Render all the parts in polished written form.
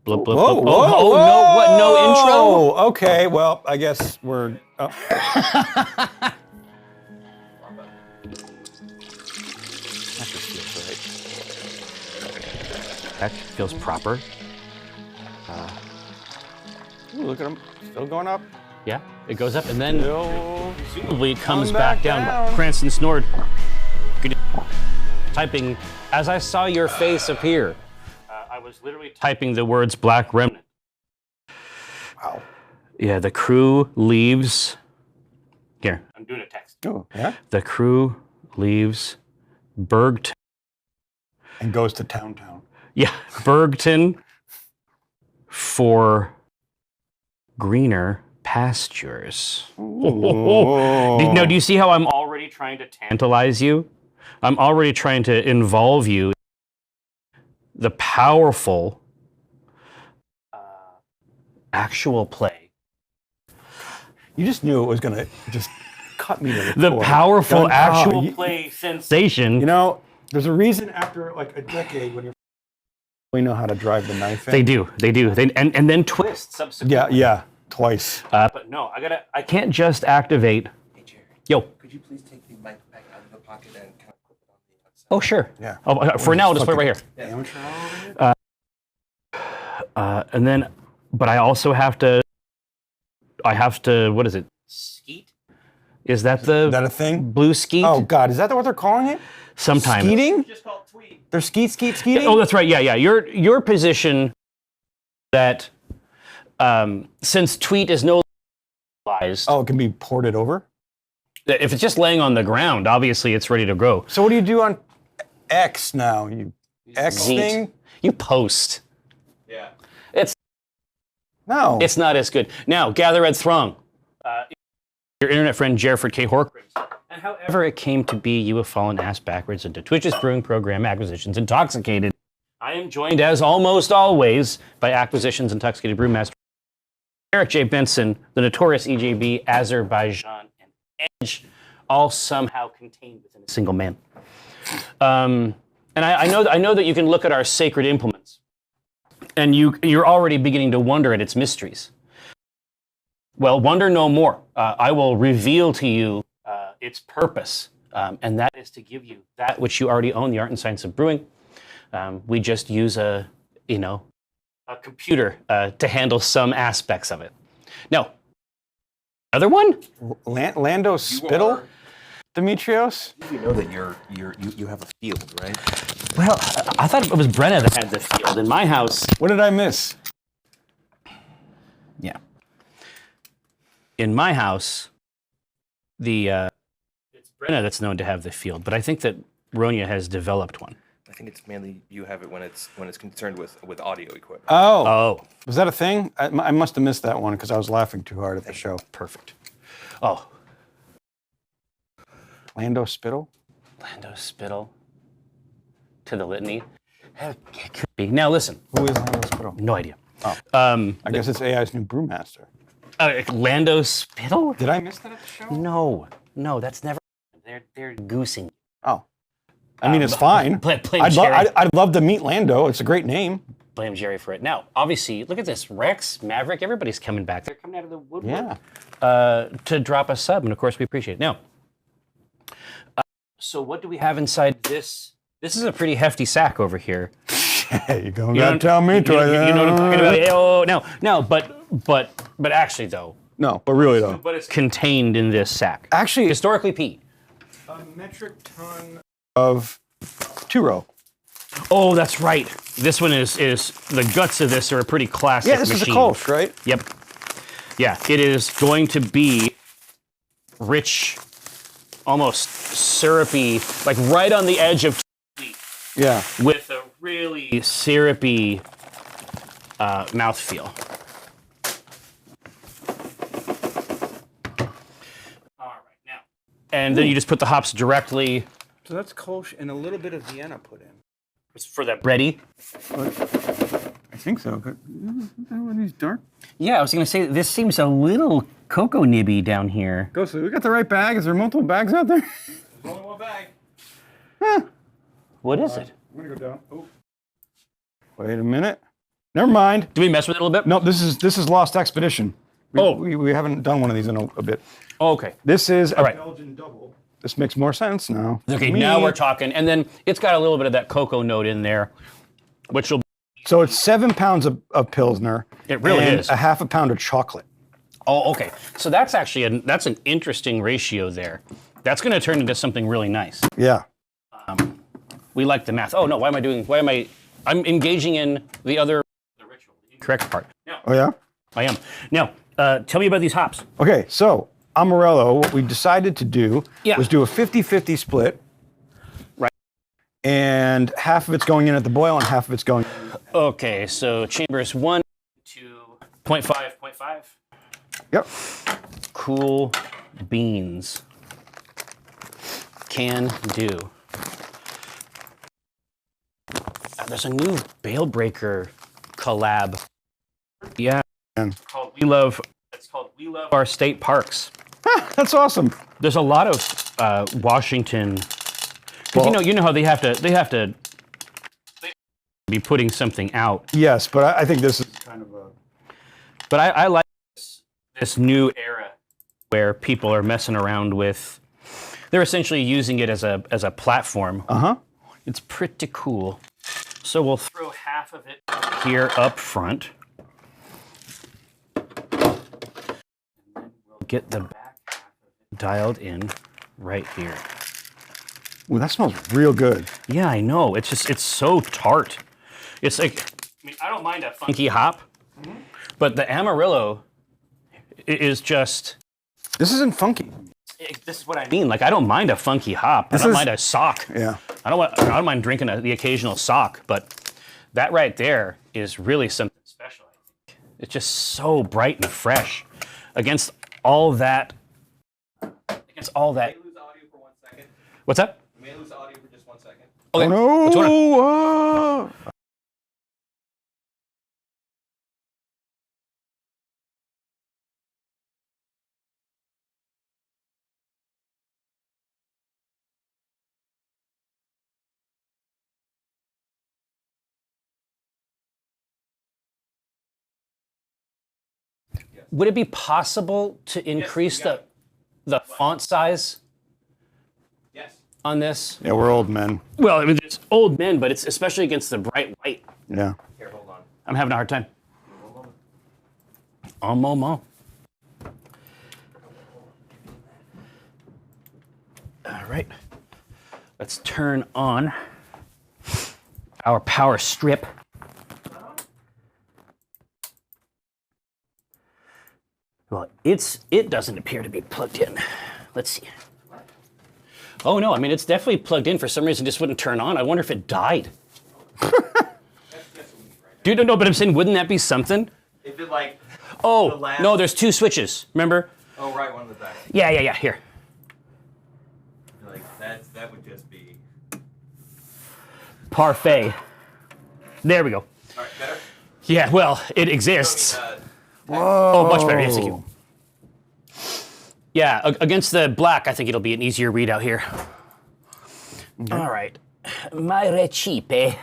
Blub, blub, Whoa, blub. whoa, Oh, whoa. no, what, no intro? Oh, okay, well, I guess we're... Oh. That just feels right. That feels proper. Ooh, look at him, still going up. Yeah, it goes up and then presumably comes Come back back down. down. Cranston snored. Typing, as I saw your face appear, I was literally typing the words Black Remnant. Wow. Yeah, the crew leaves. Here, I'm doing a text. Oh, yeah? The crew leaves Bergton. And goes to Town. Yeah, Bergton for greener pastures. Now, do you see how I'm already trying to tantalize you? I'm already trying to involve you in the powerful actual play. You just knew it was going to just cut me to the The core. powerful actual you, play sensation. You know, there's a reason after like a decade when we know how to drive the knife in. They do. And then twist subsequently. Yeah, twice. But no, I can't just activate. Hey, Jared. Yo. Could you please take the mic back out of the pocket and kind of clip it on the outside? Oh, sure. Yeah. Oh, for now, I'll just put it right here. Amateur hour over here? And then, but I also have to, what is it? Skeet? Is that Is that a thing? blue skeet? Oh God, is that what they're calling it? Sometimes. Skeeting? Just called tweet. They're skeeting? Oh, that's right. Yeah. Your position that since tweet is no longer Oh, it can be ported over? if it's just laying on the ground, obviously it's ready to go. So what do you do on X now? You X Zeet. thing? You post. Yeah. No. It's not as good. Now, gather red throng. Your internet friend, Jerford K. Horkins. And however it came to be, you have fallen ass backwards into Twitch's brewing program, Acquisitions Intoxicated. I am joined, as almost always, by Acquisitions Intoxicated Brewmaster Eric J. Benson, the notorious EJB, Azerbaijan, and Edge, all somehow contained within a single man. And I know that you can look at our sacred implements, and you're already beginning to wonder at its mysteries. Well, wonder no more. I will reveal to you its purpose, and that is to give you that which you already own, the art and science of brewing. We just use a computer to handle some aspects of it. Now, another one? Lando Spittle? Demetrios? You know that you have a field, right? Well, I thought it was Brenna that had the field in my house. What did I miss? Yeah. In my house, it's Brenna that's known to have the field, but I think that Ronya has developed one. I think it's mainly you have it when it's concerned with audio equipment. Oh. Was that a thing? I must have missed that one because I was laughing too hard at the show. Perfect. Oh. Lando Spittle? Lando Spittle to the litany. It could be. Now listen. Who is Lando Spittle? No idea. Oh. I guess it's AI's new brewmaster. Lando Spittle? Did I miss that at the show? No, that's never. They're goosing. Oh. I mean, it's fine. Blame I'd love to meet Lando. It's a great name. Blame Jerry for it. Now, obviously, look at this. Rex, Maverick, everybody's coming back. They're coming out of the woodwork to drop a sub, and of course, we appreciate it. Now, so what do we have inside this? This is a pretty hefty sack over here. Hey, you gonna tell me to you know what I'm talking about? Oh, no, but actually, though. No, but really, though. But it's contained in this sack. Actually, historically pea. A metric ton of two-row. Oh, that's right. This one is the guts of this are a pretty classic machine. Yeah, this is a Kolsch, right? Yep. Yeah, it is going to be rich, almost syrupy, like right on the edge of yeah, with a really syrupy mouthfeel. All right, now. And then you just put the hops directly. So that's Kolsch and a little bit of Vienna put in. It's for that ready. I think so. Are these dark? Yeah, I was going to say, this seems a little cocoa nibby down here. Go, so we got the right bag. Is there multiple bags out there? There's only one bag. What is it? I'm gonna go down. Oh. Wait a minute. Never mind. Do we mess with it a little bit? No, this is Lost Expedition. Oh. We haven't done one of these in a bit. Oh, okay. This is All right. Belgian double. This makes more sense now. Okay, now we're talking. And then it's got a little bit of that cocoa note in there, which will... So it's 7 pounds of Pilsner. It really and is. a half a pound of chocolate. Oh, okay. So that's actually that's an interesting ratio there. That's going to turn into something really nice. Yeah. We like the math. Oh no, I'm engaging in the ritual, the correct part. No, Oh yeah? I am. Now, tell me about these hops. Okay, so Amarillo, what we decided to do Yeah. was do a 50-50 split. Right. And half of it's going in at the boil and half of it's going... Okay, so chambers 1 to 0.5, 0.5. Yep. Cool beans. Can do. There's a new Bale Breaker collab. Yeah. And It's called We Love Our State Parks. that's awesome. There's a lot of Washington. 'Cause Well- you know how they have to be putting something out. Yes, but I think this is kind of a... But I like this new era where people are messing around with. They're essentially using it as a platform. Uh-huh. It's pretty cool. So we'll throw half of it here up front. And then we'll get the back half of it dialed in right here. Ooh, that smells real good. Yeah, I know. It's so tart. It's like, I mean, I don't mind a funky hop, but the Amarillo is just, This isn't funky. this is what I mean. Like, I don't mind a funky hop. I don't mind a sock. Yeah. I don't mind drinking the occasional sock, but that right there is really something special, I think. It's just so bright and fresh against all that. We may lose audio for 1 second. What's that? We may lose audio for just 1 second. Okay. Oh, no. What's going on? Would it be possible to increase got the font size Yes. on this? Yeah, we're old men. Well, I mean, it's old men, but it's especially against the bright white. Yeah. Here, hold on. I'm having a hard time. Un moment. All right. Let's turn on our power strip. Well, it doesn't appear to be plugged in. Let's see. Oh no, I mean it's definitely plugged in. For some reason, it just wouldn't turn on. I wonder if it died. Dude, no, but I'm saying, wouldn't that be something? If it like... Oh, The last- no, there's 2 switches. Remember? Oh, right, one on the back. Yeah. Here. Like, that would just be... Parfait. There we go. All right, better? Yeah, well, it exists. Whoa. Oh, much better. Yes, thank you. Yeah, against the black, I think it'll be an easier readout here. Okay. All right. My recipe.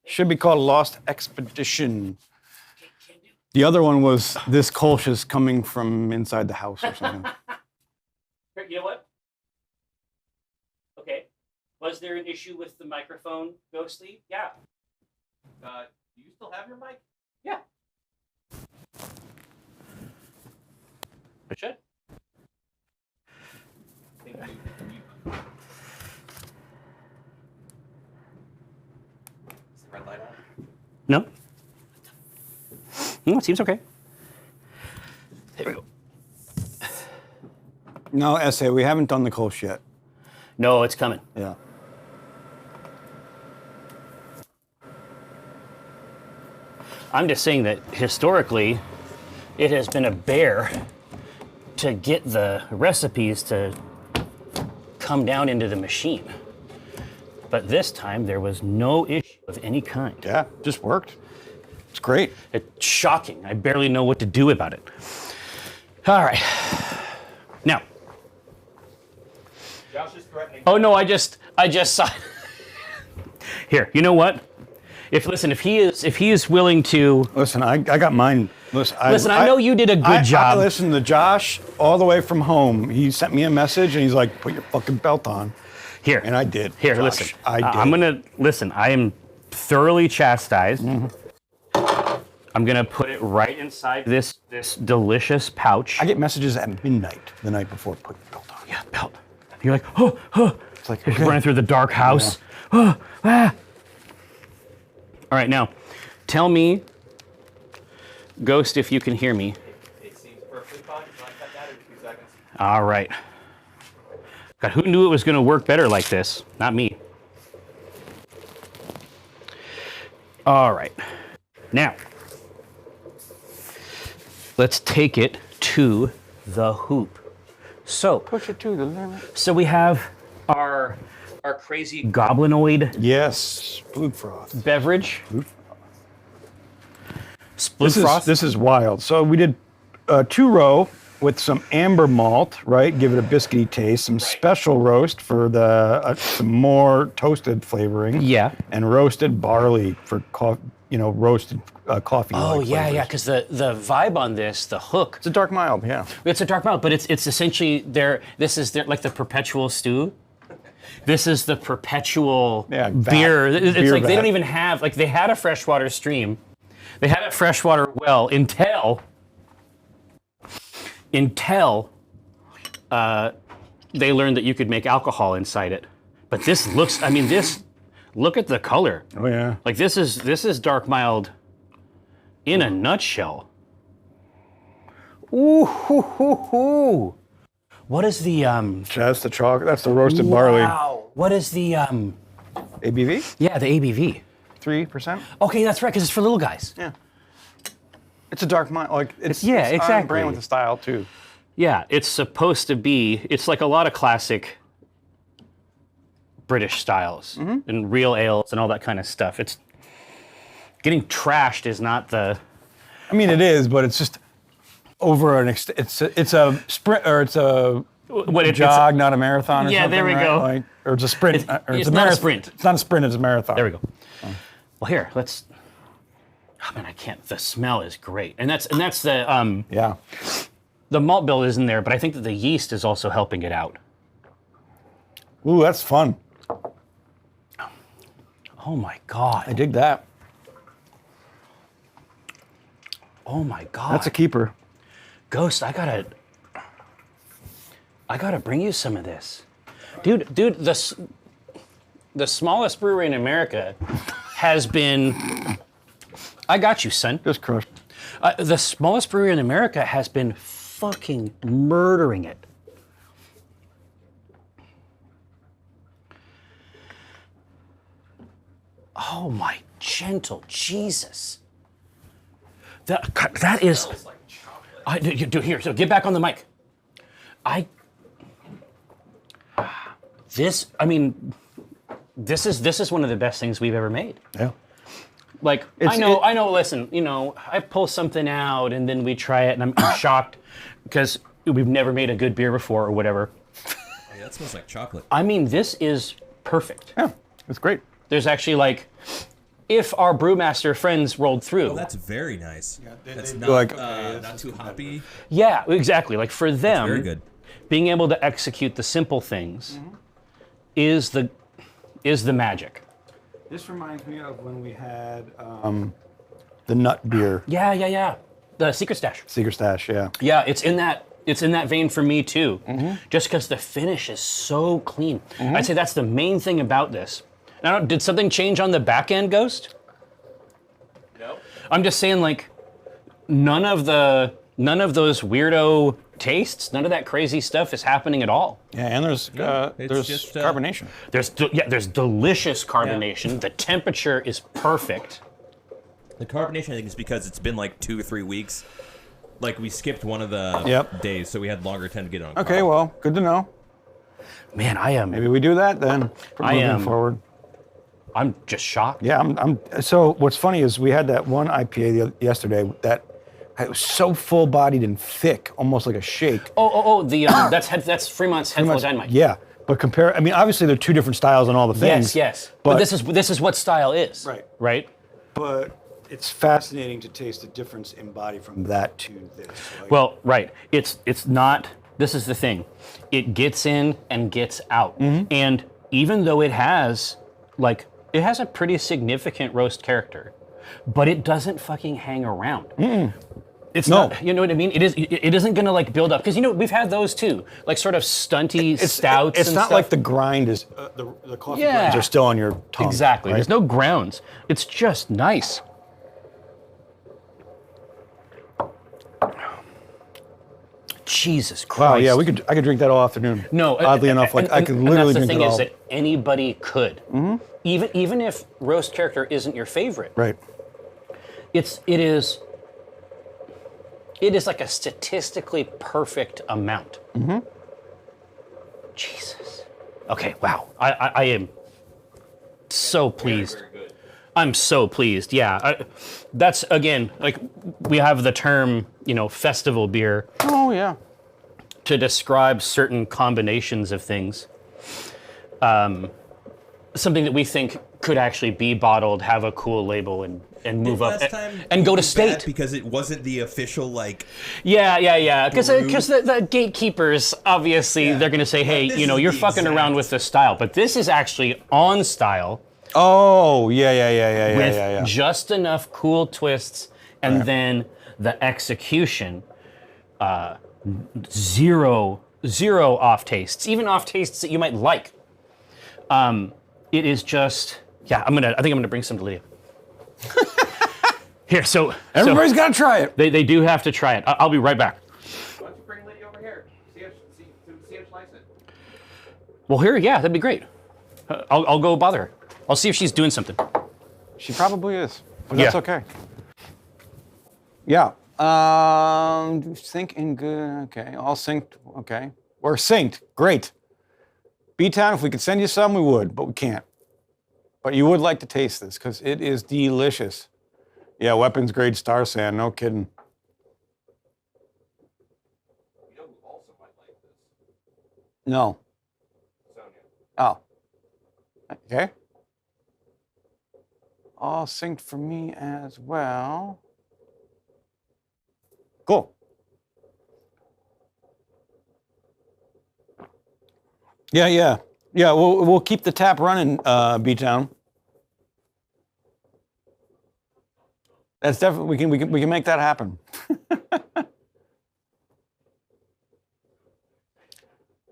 Should be called Lost Expedition. The other one was this Kolsch is coming from inside the house or something. You know what? Okay. Was there an issue with the microphone, Ghostly? Yeah. Do you still have your mic? Yeah. I should. I think you... Is the red light on? No? No, it seems okay. There we go. No, essay, we haven't done the Kolsch yet. No, it's coming. Yeah. I'm just saying that historically, it has been a bear to get the recipes to come down into the machine. But this time, there was no issue of any kind. Yeah, just worked. It's great. It's shocking. I barely know what to do about it. All right. Now. Josh is threatening. Oh no, I just saw. Here, you know what? if he is willing to Listen, I got mine. Listen, I know you did a good job. I listened to Josh all the way from home. He sent me a message and he's like, "Put your fucking belt on." Here. And I did. Here, Josh, listen. I did. I'm gonna listen. I am thoroughly chastised. I'm gonna put it right inside this delicious pouch. I get messages at midnight the night before. Put your belt on. Yeah, belt. You're like, oh. It's like, You're okay. running through the dark house. Oh, ah. All right, now, tell me, Ghost, if you can hear me. It seems perfectly fine. You want to cut that in 2 seconds? All right. God, who knew it was going to work better like this? Not me. All right. Now, let's take it to the hoop. So, Push it to the limit. so we have our crazy goblinoid Yes, blue froth. beverage. Split This frost. is wild. So we did 2-row with some amber malt, right? Give it a biscuity taste. Some special roast for the some more toasted flavoring. Yeah. And roasted barley for roasted coffee. Oh yeah, because the vibe on this, the hook, It's a dark mild, yeah. it's a dark malt, but it's essentially this is like the perpetual stew. This is the perpetual Yeah, vat. beer. It's Beer like they vat. don't even have they had a freshwater stream, they had a freshwater well until they learned that you could make alcohol inside it. But this looks, look at the color. Oh yeah. Like this is dark mild in a nutshell. Ooh, hoo, hoo, hoo. What is the That's the chocolate. That's the roasted barley. Wow. What is the ABV? yeah, the ABV? 3%. Okay, that's right, because it's for little guys. Yeah. It's a dark mild. Like it's Yeah, it's on exactly. brand with the style too. Yeah, it's supposed to be. It's like a lot of classic British styles and real ales and all that kind of stuff. It's getting trashed is not the. I mean, it is, but it's just over an extent. It's a sprint or it's a What it, jog, not a marathon. Or Yeah, something, there we right? go. Like, or it's a sprint. It's- or it's a not a marathon. sprint. It's not a sprint. It's a marathon. There we go. Well, here, let's. Oh man, I can't. The smell is great, and that's the Yeah. the malt bill isn't there, but I think that the yeast is also helping it out. Ooh, that's fun. Oh my I god! dig that. Oh my god! That's a keeper. Ghost, I gotta bring you some of this, dude. The smallest brewery in America has been. I got you, son. Just crushed. The smallest brewery in America has been fucking murdering it. Oh my gentle Jesus! That is. Dude, here. So get back on the mic. This is one of the best things we've ever made. Yeah. Like I know. Listen, I pull something out and then we try it, and I'm shocked because we've never made a good beer before or whatever. Oh, yeah, that smells like chocolate. I mean, this is perfect. Yeah. It's great. There's actually if our brewmaster friends rolled through. Oh, that's very nice. That's do not, like, not too hoppy. Yeah, exactly. Like for them, Very good. being able to execute the simple things is the magic. This reminds me of when we had the nut beer. Yeah. The Secret Stash. Secret Stash, yeah. Yeah, it's in that vein for me too. Just because the finish is so clean. I'd say that's the main thing about this. Now, did something change on the back end, Ghost? No. I'm just saying, none of those weirdo tastes, none of that crazy stuff is happening at all. Yeah, and there's just, carbonation. There's delicious carbonation. The temperature is perfect. The carbonation, I think, is because it's been like 2 or 3 weeks. Like, we skipped one of the days, so we had longer time to get it on. Okay, well, good to know. Man, I am. Maybe we do that then. I moving am. forward. I'm just shocked. Yeah, I'm. So what's funny is we had that one IPA yesterday that it was so full-bodied and thick, almost like a shake. The that's Fremont's Headful of Dynamite. Yeah, but compare. I mean, obviously they're two different styles and all the things. Yes. But this is what style is. Right. Right. But it's fascinating to taste the difference in body from that to this. Like, Well, right. It's not. This is the thing. It gets in and gets out. And even though it has a pretty significant roast character, but it doesn't fucking hang around. It's not, you know what I mean? It isn't gonna like build up because we've had those too, like sort of stunty stouts. It's and not stuff. like the grind is the coffee grinds are still on your tongue. Exactly. Right? There's no grounds. It's just nice. Jesus Christ. Wow, yeah, I could drink that all afternoon. No, oddly enough, like I could literally and that's drink the thing it all. is that anybody could. Even if roast character isn't your favorite, Right. it is like a statistically perfect amount. Jesus. Okay, wow. I am so pleased. Very good. I'm so pleased. Yeah. That's, again, like we have the term, festival beer Oh yeah. to describe certain combinations of things. Something that we think could actually be bottled, have a cool label, and move up Last time and go it to was bad state. because it wasn't the official Yeah. Because Brew. the gatekeepers, obviously, they're going to say, hey, this is you're the fucking around exact- with the style. But this is actually on style Oh yeah. with just enough cool twists, and then the execution, zero off tastes, even off tastes that you might like. It is just, I think I'm gonna bring some to Lydia. Here, so Everybody's got to try it. they do have to try it. I'll be right back. Why don't you bring Lydia over here? See her slice it. Well, here, that'd be great. I'll go bother her. I'll see if she's doing something. She probably is, but that's Yeah. okay. Yeah. Sync in good. Okay. All synced. Okay. We're synced. Great. B-Town, if we could send you some, we would, but we can't. But you would like to taste this because it is delicious. Yeah, weapons grade star sand. No kidding. You know who also might like this? No. Sonia. Oh. Okay. All synced for me as well. Cool. Yeah. We'll keep the tap running, B-Town. That's definitely we can make that happen. I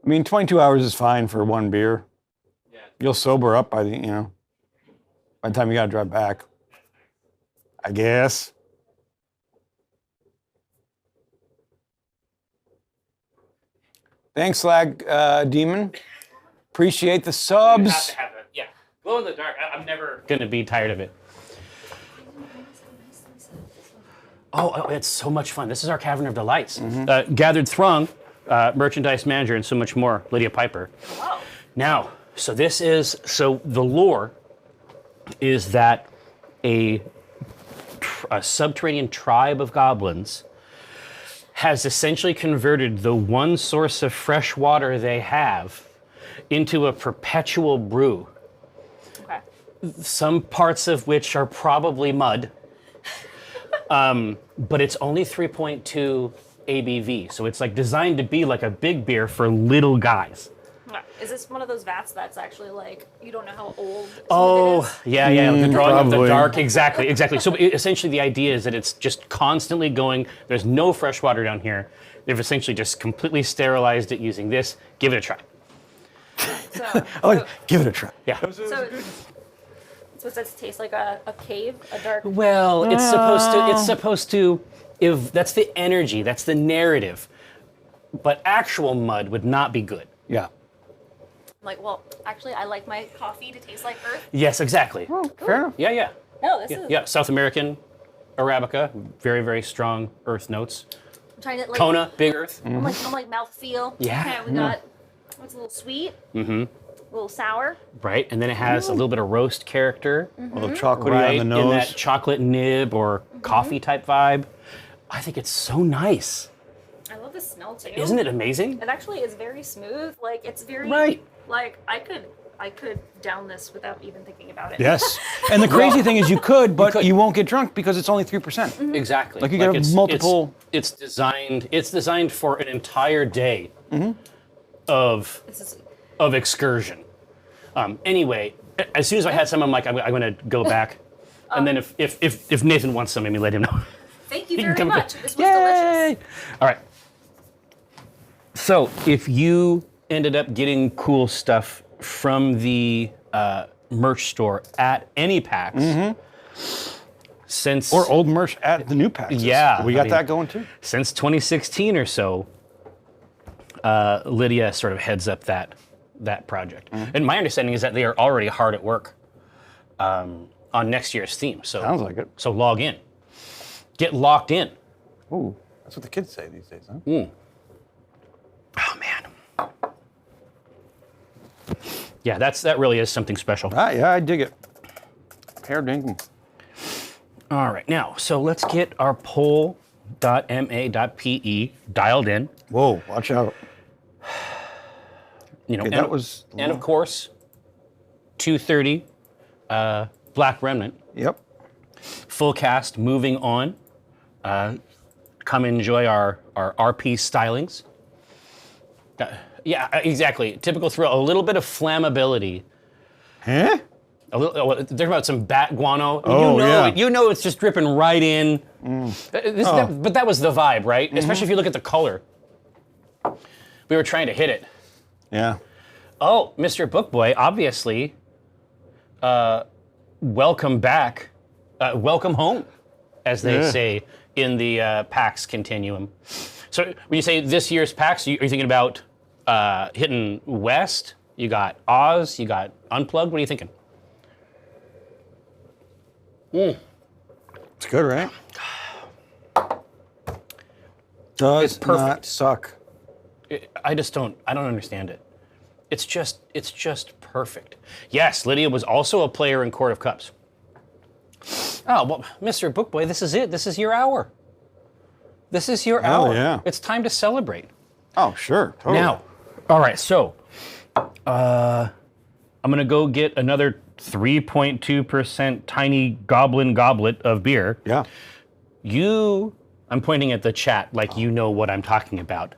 mean, 22 hours is fine for one beer. Yeah. You'll sober up by the time you gotta drive back. I guess. Thanks, Slag Demon. Appreciate the subs. Glow in the dark. I'm never gonna be tired of it. Oh, it's so much fun. This is our Cavern of Delights. Gathered Throng, merchandise manager, and so much more, Lydia Piper. Wow. Now, so the lore is that a subterranean tribe of goblins has essentially converted the one source of fresh water they have into a perpetual brew. Okay. Some parts of which are probably mud, but it's only 3.2 ABV, so it's like designed to be like a big beer for little guys. Okay. Is this one of those vats that's actually like you don't know how old? Oh, it is? yeah, the drawing of the probably. dark, exactly. So essentially the idea is that it's just constantly going, there's no fresh water down here. They've essentially just completely sterilized it using this. Give it a try. Give it a try. Yeah. So it says taste like a cave, a dark. Well, it's supposed to, if that's the energy, that's the narrative. But actual mud would not be good. Yeah. Like, well, actually, I like my coffee to taste like earth. Yes, exactly. Fair enough. Yeah. No, this is. Yeah, South American Arabica, very, very strong earth notes. I'm trying to like. Kona, big earth. I'm like mouthfeel. Yeah. Okay, we got. It's a little sweet. Mm-hmm. A little sour. Right, and then it has a little bit of roast character. A little chocolatey Right, on the in nose. that chocolate nib or coffee type vibe. I think it's so nice. I love the smell too. Isn't it amazing? It actually is very smooth. Like it's very. Right. Like I could I could down this without even thinking about it. Yes. And the crazy thing is you could, but could. you won't get drunk because it's only 3%. Exactly. Like you got it's, multiple. It's designed for an entire day of This is excursion. Anyway, as soon as I had some, I'm like, I'm going to go back. And then if Nathan wants some, maybe let him know. thank you can very come much. to- This was delicious. All right. So if you ended up getting cool stuff from the merch store at any PAX, since Or old merch at the new PAX. Yeah, We I got mean- that going too. since 2016 or so, Lydia sort of heads up that project. And my understanding is that they are already hard at work on next year's theme. So Sounds like it. So log in, get locked in. Ooh, that's what the kids say these days, huh? Oh man. Yeah, that really is something special. Ah, yeah, I dig it. Hair dinking. All right, now, so let's get our poll.ma.pe dialed in. Whoa, watch out. You know, Okay, that was and of course, 2:30, Black Remnant, Yep. full cast, moving on. Come enjoy our RP stylings. Yeah, exactly. Typical thrill. A little bit of flammability. Huh? They're about some bat guano. Oh, yeah. You know it's just dripping right in. But that was the vibe, right? Especially if you look at the color. We were trying to hit it. Yeah. Oh, Mr. Bookboy, obviously, welcome back. Welcome home, as they say in the PAX continuum. So when you say this year's PAX, are you thinking about hitting West? You got Oz, you got Unplugged. What are you thinking? It's good, right? Does perfect. not suck. I don't understand it. It's just perfect. Yes, Lydia was also a player in Court of Cups. Oh, well, Mr. Bookboy, this is it. This is your hour. This is your Hell hour. yeah. It's time to celebrate. Oh, sure. Totally. Now, all right, so I'm going to go get another 3.2% tiny goblin goblet of beer. Yeah. I'm pointing at the chat like you know what I'm talking about.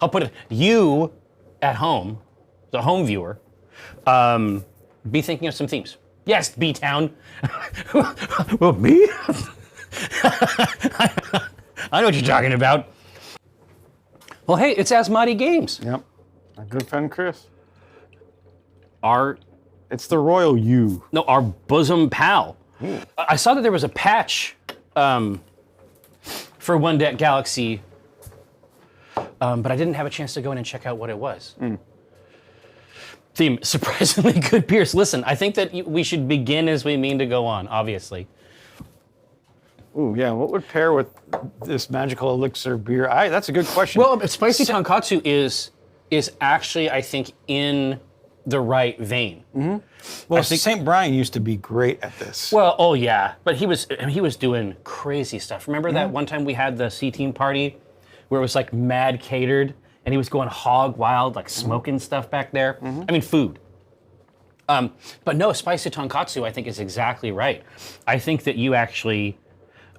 I'll put it, you at home, the home viewer, be thinking of some themes. Yes, B-Town. Well, me? I know what you're talking about. Well, hey, it's Asmati Games. Yep. My good friend Chris. Our It's the Royal U. our bosom pal. I saw that there was a patch for One Deck Galaxy, but I didn't have a chance to go in and check out what it was. Theme, surprisingly good beers. Listen, I think that we should begin as we mean to go on, obviously. Ooh, yeah. What would pair with this magical elixir beer? That's a good question. Well, spicy tonkatsu is actually, I think, in the right vein. well, St. Brian used to be great at this. Well, oh yeah, but he was doing crazy stuff. Remember that one time we had the C-Team party where it was like mad catered and he was going hog wild, like smoking stuff back there? I mean, food. But no, spicy tonkatsu, I think, is exactly right. I think that you actually,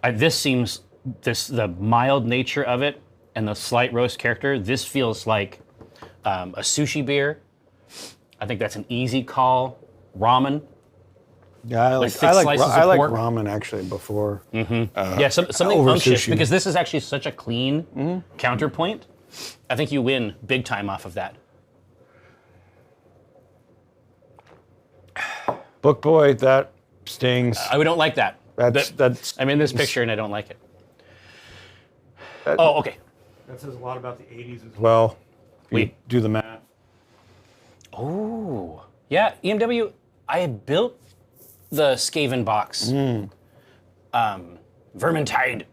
the mild nature of it and the slight roast character, this feels like a sushi beer. I think that's an easy call. Ramen. Yeah, I like thick slices of pork. ramen actually before. Yeah, something over unctuous, sushi. because this is actually such a clean counterpoint. I think you win big time off of that. Book boy, that stings. I don't like that. That's I'm in this picture and I don't like it. That- Oh, okay. That says a lot about the 80s as well. If you Wait. do the math. Oh, yeah. EMW. I had built the Skaven box, Vermintide,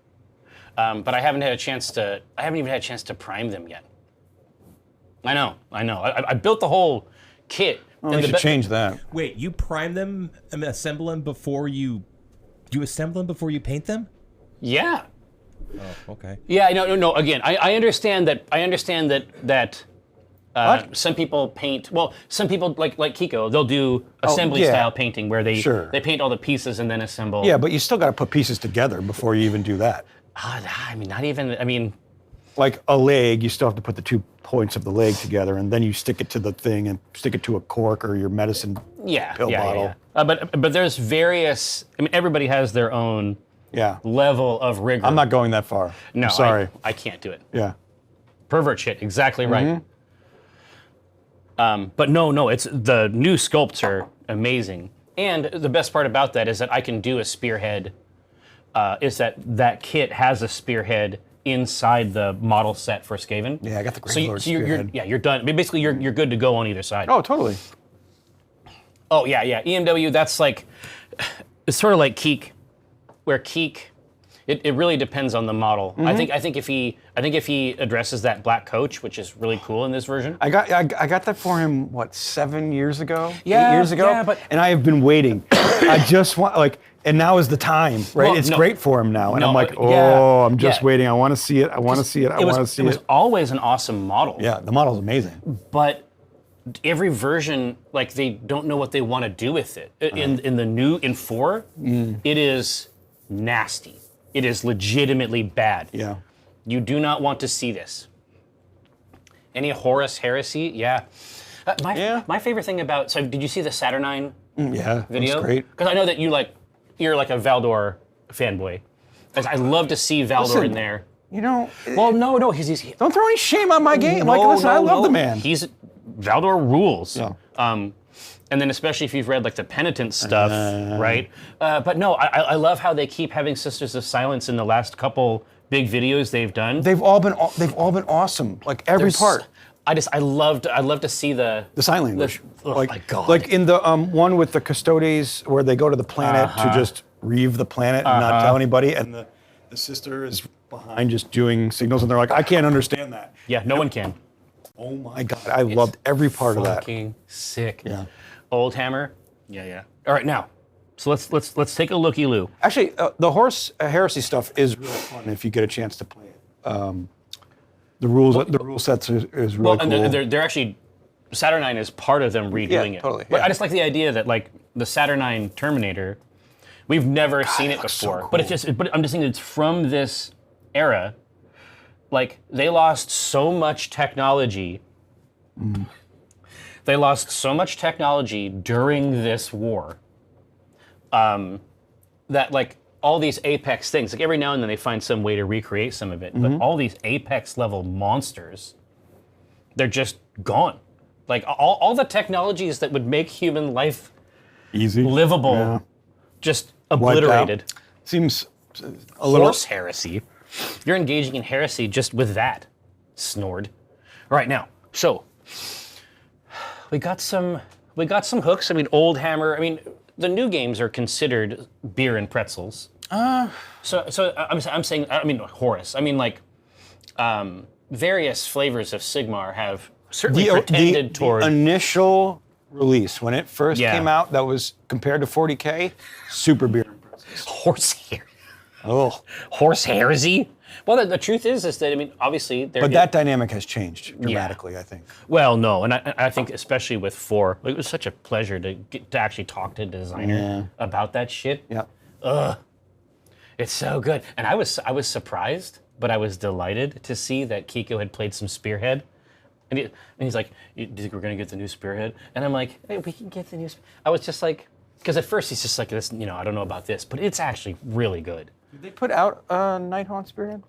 but I haven't had a chance to. I haven't even had a chance to prime them yet. I know. I built the whole kit. Oh, and we should change that. Wait, you prime them and assemble them before you assemble them before you paint them? Yeah. Oh, okay. Yeah. No. Again, I understand that. What? Some people paint. Well, some people like Kiko. They'll do assembly yeah. style painting where they Sure. they paint all the pieces and then assemble. Yeah, but you still got to put pieces together before you even do that. I mean, not even. I mean, Like a leg, you still have to put the 2 points of the leg together, and then you stick it to the thing and stick it to a cork or your medicine pill bottle. But there's various. I mean, everybody has their own Yeah. level of rigor. I'm not going that far. No, I'm sorry. I can't do it. Yeah. Pervert shit. Exactly Mm-hmm. right. But no, it's the new sculpts are amazing, and the best part about that is that I can do a spearhead. Is that kit has a spearhead inside the model set for Skaven. Yeah, I got the Great so Lord you're spearhead. you're done. I mean, basically, you're good to go on either side. Oh, totally. Oh yeah. EMW. That's like it's sort of like Keek, where Keek. It really depends on the model. Mm-hmm. I think if he addresses that black coach, which is really cool in this version. I got that for him, what, 7 years ago? Yeah, 8 years ago? yeah, but- and I have been waiting. I just want, and now is the time, right? Well, it's no. great for him now. And No, I'm like, yeah, I'm just yeah. waiting. I want to see it. I want to see it. I want to see It was it. always an awesome model. Yeah, the model's amazing. But every version, like they don't know what they want to do with it. In 4, it is nasty. It is legitimately bad. Yeah. You do not want to see this. Any Horus heresy? Yeah. My favorite thing about, so did you see the Saturnine Yeah, video? that's great. Because I know that you're like a Valdor fanboy. 'Cause I love to see Valdor Listen, in there. You know, Well, no, he's don't throw any shame on my game. No, Like, listen, I love no. the man. Valdor rules. Yeah. And then especially if you've read like the Penitent stuff, right? But no, I love how they keep having Sisters of Silence in the last couple big videos they've done. They've all been awesome. Like every part. I love to see the Sign language. oh like, my God. Like in the one with the Custodes where they go to the planet to just reeve the planet and not tell anybody, and the sister is behind just doing signals, and they're like, I can't understand that. Yeah, no one can. Oh my God, I loved every part of that. Fucking sick. Yeah. Old Hammer. Yeah. All right, now, so let's take a looky-loo. Actually, the Horse Heresy stuff is really fun if you get a chance to play it. The rule sets is really Well, cool. and they're actually Saturnine is part of them redoing it. totally, But yeah. I just like the idea that like the Saturnine Terminator, we've never seen it looks so before. cool. But I'm just saying it's from this era. Like they lost so much technology. They lost so much technology during this war. That like all these Apex things, like every now and then they find some way to recreate some of it, but all these Apex level monsters, they're just gone. Like all the technologies that would make human life Easy. livable, Yeah. just Wiped out. obliterated. Seems a little. Horse heresy. You're engaging in heresy just with that. Snored. All right, now, so we got some hooks. I mean, Old Hammer. I mean, the new games are considered beer and pretzels. So I'm saying, I mean Horus. I mean like various flavors of Sigmar have certainly pretended toward. The initial release when it first Yeah. came out, that was compared to 40K, super beer and pretzels. Horse heresy. Well, the truth is that I mean, obviously, But that dynamic has changed dramatically, I think. Well, no, and I think especially with 4, it was such a pleasure to get to actually talk to a designer about that shit. Yeah. It's so good, and I was surprised, but I was delighted to see that Kiko had played some Spearhead, and he's like, "Do you think we're gonna get the new Spearhead?" And I'm like, "Hey, we can get the new." I was just like, because at first he's just like, "This, I don't know about this," but it's actually really good. Did they put out a Nighthaunt Spearhead?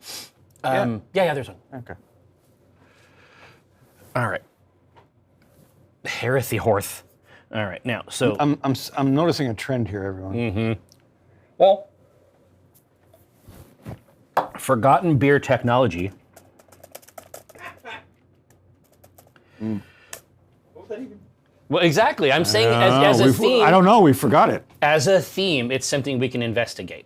Yeah, there's one. Okay. All right. Heresy Horth. All right, now, so... I'm noticing a trend here, everyone. Well, forgotten beer technology. Well, exactly. I'm saying as a theme. I don't know. We forgot it. As a theme, it's something we can investigate.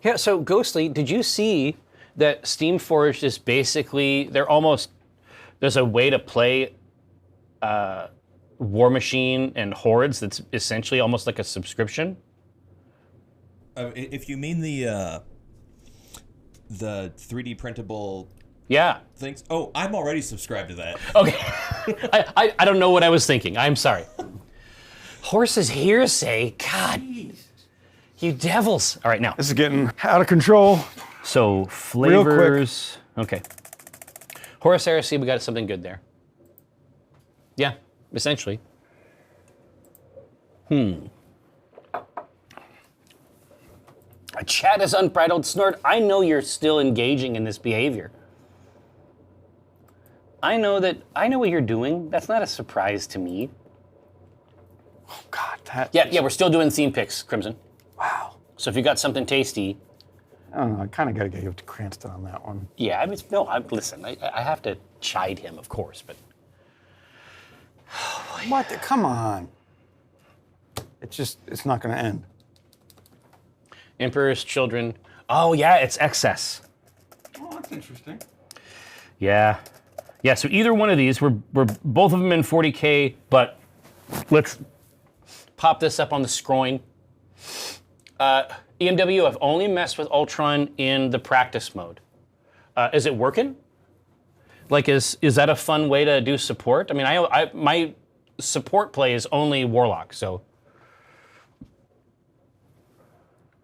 Yeah. So, Ghostly, did you see that Steamforged is basically there's a way to play War Machine and Hordes that's essentially almost like a subscription? If you mean the 3D printable Yeah. Thanks. Oh, I'm already subscribed to that. Okay. I don't know what I was thinking. I'm sorry. Horses hearsay. God. You devils. All right, now. This is getting out of control. So flavors. Okay. Horse heresy, we got something good there. Yeah, essentially. A chat is unbridled snort. I know you're still engaging in this behavior. I know what you're doing. That's not a surprise to me. Oh, God, that. Yeah, we're still doing theme picks, Crimson. Wow. So if you got something tasty, I don't know. I kind of got to give it to Cranston on that one. yeah, listen, I have to chide him, of course, but What? Come on. It's not going to end. Emperor's Children. Oh yeah, it's excess. Oh, that's interesting. Yeah. Yeah, so either one of these, we're both of them in 40K, but let's pop this up on the scroin. EMW, I've only messed with Ultron in the practice mode. Is it working? Like, is that a fun way to do support? I mean, my support play is only Warlock, so.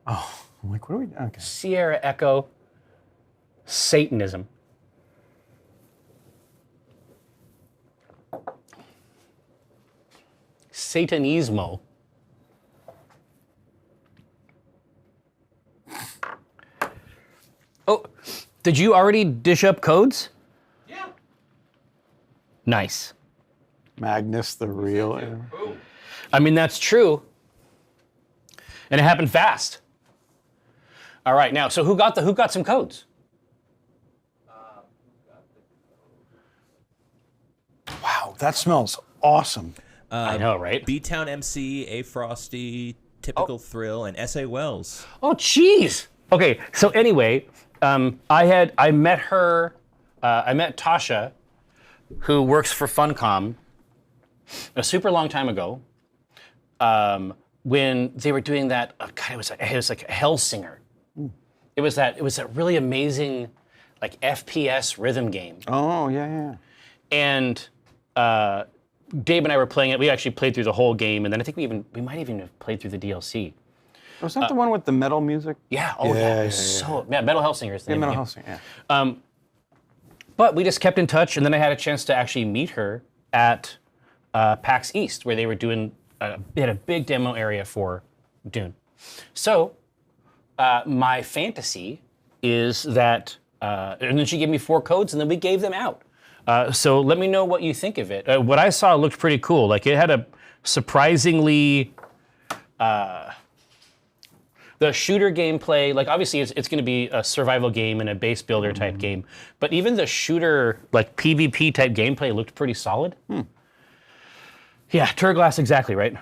Oh, I'm like, what are we doing? Okay. Sierra Echo, Satanism. Satanismo. Oh, did you already dish up codes? Yeah. Nice. Magnus, the real. I mean, that's true. And it happened fast. All right, now, so who got some codes? Wow, that smells awesome. I know, right? B-Town MC, A Frosty, Typical Thrill, and S.A. Wells. Oh, jeez. Okay, so anyway, I met her, I met Tasha, who works for Funcom, a super long time ago, when they were doing that. God, it was like Hellsinger. It was that really amazing, like FPS rhythm game. Oh, yeah. And Dave and I were playing it. We actually played through the whole game, and then I think we might even have played through the DLC. Was that the one with the metal music? Yeah. Oh yeah. It was so Metal Hellsinger is the name Metal of the game. Hellsinger, yeah. But we just kept in touch, and then I had a chance to actually meet her at PAX East, where they were doing. They had a big demo area for Dune. So my fantasy is that, and then she gave me 4 codes, and then we gave them out. So let me know what you think of it. What I saw looked pretty cool. Like, it had a surprisingly. The shooter gameplay, like, obviously it's going to be a survival game and a base builder type game, but even the shooter, like, PvP type gameplay looked pretty solid. Yeah, Turglass, exactly right.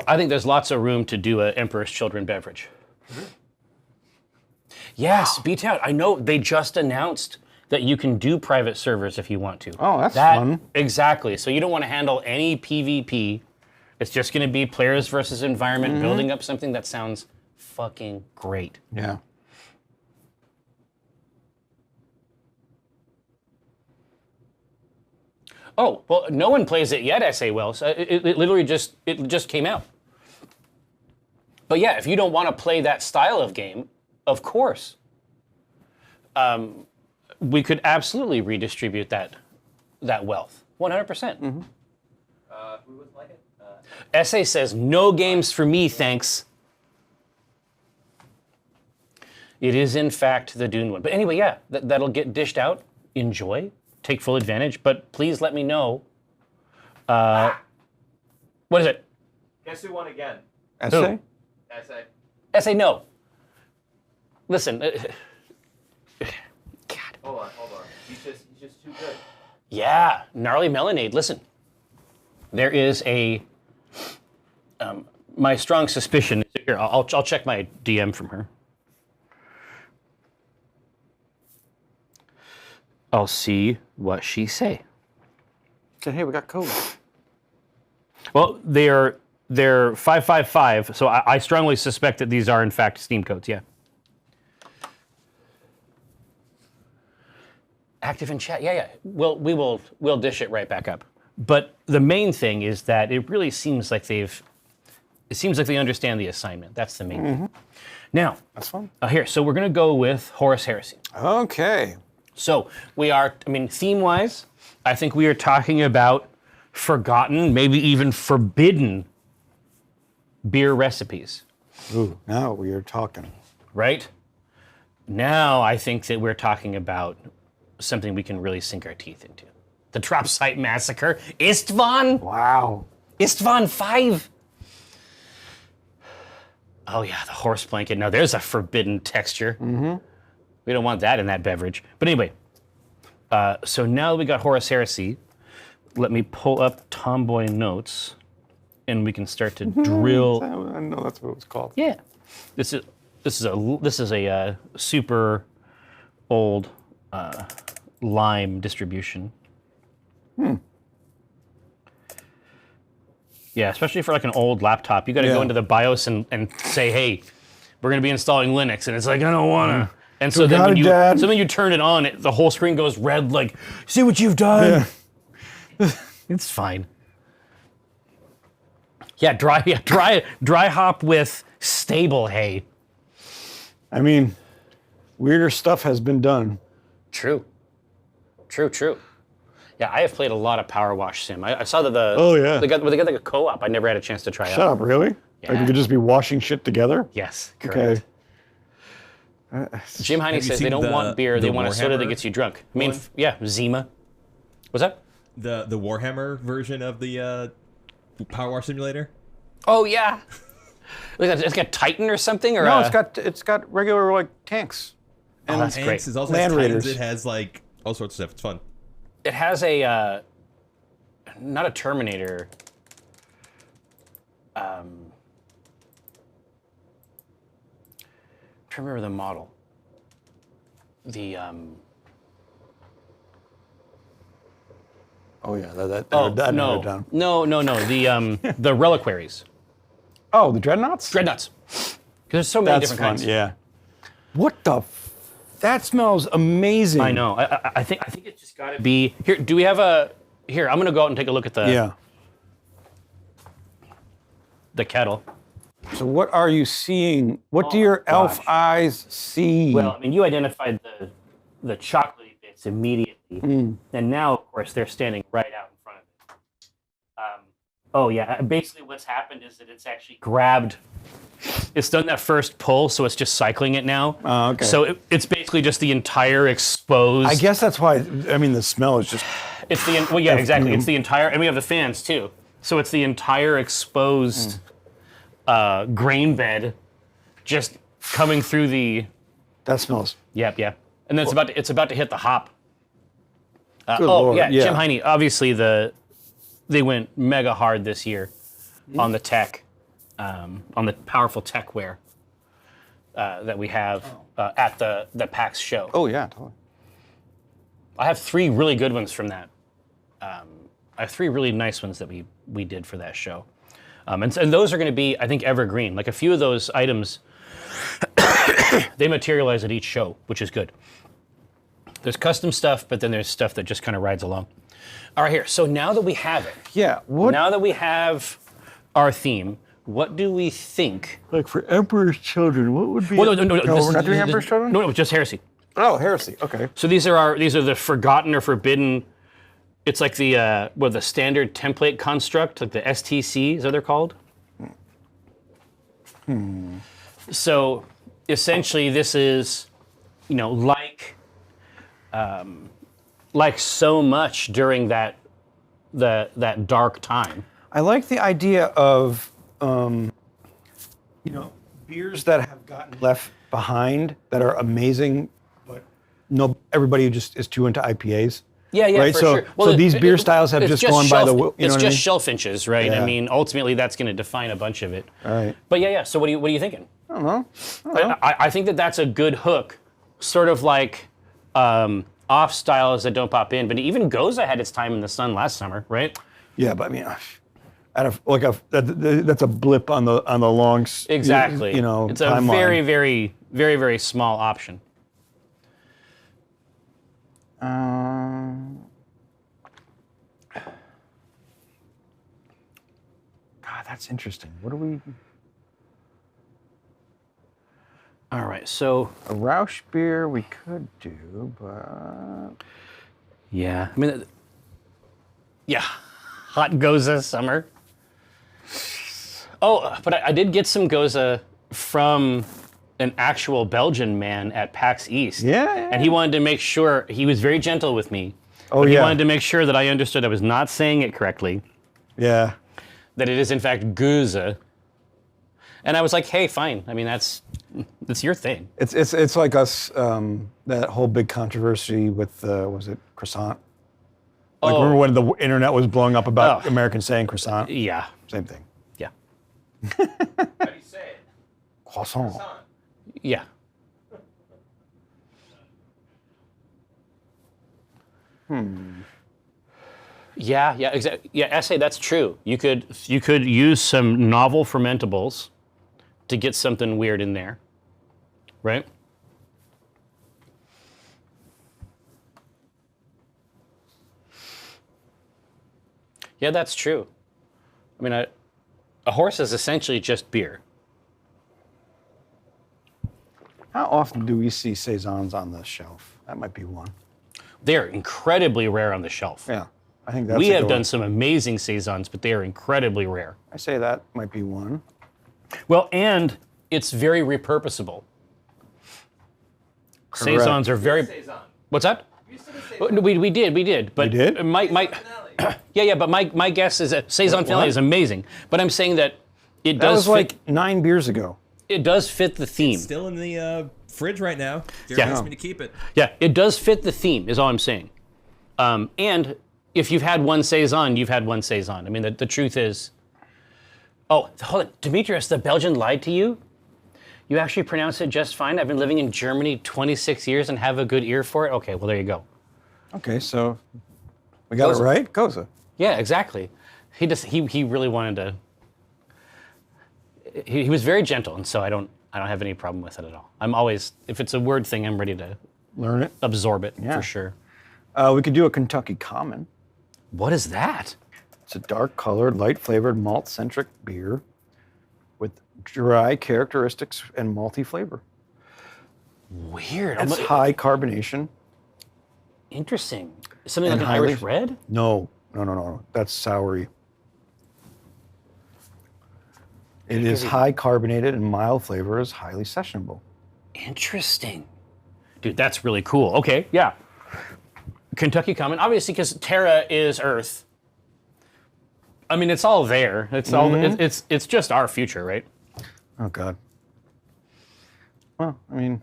I think there's lots of room to do a Emperor's Children beverage. Yes, B-Town. I know they just announced that you can do private servers if you want to. Oh, that's fun. Exactly. So you don't want to handle any PvP. It's just going to be players versus environment, building up something that sounds fucking great. Yeah. Oh, well, no one plays it yet, S.A. Wells. It literally just came out. But yeah, if you don't want to play that style of game, of course, we could absolutely redistribute that wealth, 100%. Who would like it? S.A. says, no games for me, thanks. It is, in fact, the Dune one. But anyway, yeah, that'll get dished out. Enjoy. Take full advantage. But please let me know. What is it? Guess who won again? Essay? SA. S.A. no. Listen. God. Hold on. He's just too good. Yeah, gnarly melonade. Listen, there is a. My strong suspicion. Here, I'll check my DM from her. I'll see what she say. Okay, hey, we got code. Well, they're 555, so I strongly suspect that these are in fact Steam codes. Yeah. Active in chat. Yeah. We'll dish it right back up. But the main thing is that it really seems like they understand the assignment. That's the main thing. Now, That's fun. Here, so we're going to go with Horus Heresy. Okay. So we are, theme-wise, I think we are talking about forgotten, maybe even forbidden beer recipes. Ooh, now we are talking. Right? Now I think that we're talking about something we can really sink our teeth into. The Drop Site Massacre. Istvan? Wow. Istvan 5. Oh yeah, the horse blanket. Now there's a forbidden texture. We don't want that in that beverage. But anyway, so now that we got Horus Heresy, let me pull up Tomboy Notes, and we can start to drill. I know that's what it was called. Yeah, this is a super old lime distribution. Yeah, especially for like an old laptop, you got to go into the BIOS and say, "Hey, we're going to be installing Linux," and it's like, "I don't wanna." And so then when you turn it on, the whole screen goes red. Like, see what you've done. Yeah. It's fine. Yeah, dry hop with stable hay. I mean, weirder stuff has been done. True. Yeah, I have played a lot of Power Wash Sim. I saw that they got like a co-op. I never had a chance to try out. Shut up, really? Yeah. Like we could just be washing shit together? Yes, correct. Okay. Jim Heine says they don't want beer, they want a soda that gets you drunk. I mean, Zima. What's that? The Warhammer version of the Power Wash Simulator? Oh, yeah. It's got Titan or something? Or No, it's got regular like tanks. And that's Tanks great. is also Land has Titans, Raiders. it has like all sorts of stuff. It's fun. It has a, not a Terminator. I'm trying to remember the model. The, Oh yeah, that no. down. No. The Reliquaries. Oh, the dreadnoughts? Dreadnoughts. Because there's so many different kinds. Yeah. What the? That smells amazing. I know. I think it's just got to be here. Do we have a? Here, I'm gonna go out and take a look at the the kettle. So what are you seeing? What do your elf eyes see? Well, I mean, you identified the chocolatey bits immediately, and now, of course, they're standing right out in front of it. Oh yeah. Basically, what's happened is that it's actually grabbed. It's done that first pull, so it's just cycling it now. Oh, okay. So it's basically just the entire exposed. I guess that's why. I mean, the smell is just. It's the exactly. It's the entire, and we have the fans too. So it's the entire exposed grain bed, just coming through the. That smells. Yep. And then it's about to hit the hop. Good Lord, yeah. Jim Heine. Obviously, they went mega hard this year on the tech. On the powerful techware that we have at the PAX show. Oh yeah, totally. I have 3 really good ones from that. I have 3 really nice ones that we did for that show. And those are going to be, I think, evergreen. Like a few of those items, they materialize at each show, which is good. There's custom stuff, but then there's stuff that just kind of rides along. All right, here. So now that we have it, now that we have our theme, what do we think? Like for Emperor's Children, what would be? Well, no, we're not doing Emperor's Children. No, just Heresy. Oh, Heresy. Okay. So these are the forgotten or forbidden. It's like the standard template construct, like the STC, is what they're called. So essentially, this is, like so much during that dark time. I like the idea of, beers that have gotten left behind that are amazing, but everybody just is too into IPAs. Yeah, right? For so, sure. Well, so these beer styles have just gone by the. It's just shelf inches, right? Yeah. I mean, ultimately, that's going to define a bunch of it. Right. But yeah. So what are you thinking? I don't know. I think that's a good hook, sort of like off styles that don't pop in. But even Goza had its time in the sun last summer, right? Yeah, but I mean, that's a blip on the long. Exactly. It's a timeline. very, very, very, very small option. God, that's interesting. What do we? All right, so A Rausch beer we could do, but yeah, I mean, yeah, hot Goza summer. Oh, but I did get some Goza from an actual Belgian man at PAX East. Yeah. And he wanted to make sure, he was very gentle with me. Oh, but he yeah. wanted to make sure that I understood I was not saying it correctly, Yeah. that it is in fact Goza. And I was like, hey, fine. I mean, that's your thing. It's like us, that whole big controversy with, was it croissant? Like, Oh. remember when the internet was blowing up about Oh. Americans saying croissant? Yeah, Same thing. yeah, How do you say it? Croissant. yeah. Yeah, exactly. Yeah, essay, that's true. You could use some novel fermentables to get something weird in there, right? Yeah, that's true. I mean, a horse is essentially just beer. How often do we see saisons on the shelf? That might be one. They're incredibly rare on the shelf. Yeah, I think that's. We a have good done one. some amazing saisons, but they are incredibly rare. I say that might be one. Well, and it's very repurposable. Correct. Saisons are very. What's that? We did. But We did? my yeah, but my guess is that saison finale is amazing. But I'm saying that it That does was fit, like 9 beers ago. it does fit the theme. Still in the fridge right now. Jerry Yeah. wants me to keep it. Yeah, it does fit the theme. Is all I'm saying. And if you've had one saison, you've had one saison. I mean, the truth is. Oh, hold on, Demetrius, the Belgian lied to you. You actually pronounce it just fine. I've been living in Germany 26 years and have a good ear for it. Okay, well there you go. Okay, so we got Goza. it right? Goza. Yeah, exactly. He really wanted to. He was very gentle, and so I don't have any problem with it at all. I'm always, if it's a word thing, I'm ready to Learn it. absorb it Yeah. for sure. We could do a Kentucky Common. What is that? It's a dark-colored, light-flavored, malt-centric beer with dry characteristics and malty flavor. Weird. It's high carbonation. Interesting. Something And like an highly- Irish red? No. That's soury. It is high carbonated and mild flavor is highly sessionable. Interesting. Dude, that's really cool. Okay, yeah. Kentucky Common, obviously, because Terra is Earth. I mean, it's all there. It's all. It's just our future, right? Oh God. Well, I mean,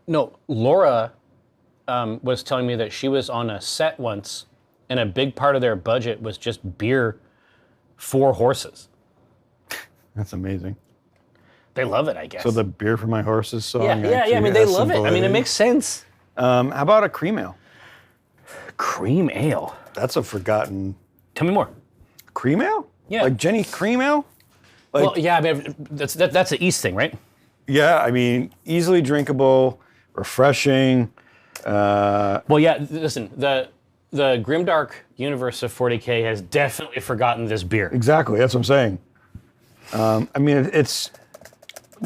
No, Laura was telling me that she was on a set once, and a big part of their budget was just beer for horses. that's amazing. They love it, I guess. So the beer for my horses song. yeah. actually I mean, they has love some it. I mean, it validity. makes sense. How about a cream ale? Cream ale. That's a forgotten Tell me more. cream ale. Yeah. Like Jenny Cream Ale. Like, Well, yeah, I mean, that's the East thing, right? yeah, I mean, easily drinkable, refreshing. Well, yeah. Listen, the grimdark universe of 40K has definitely forgotten this beer. Exactly, that's what I'm saying. I mean, it's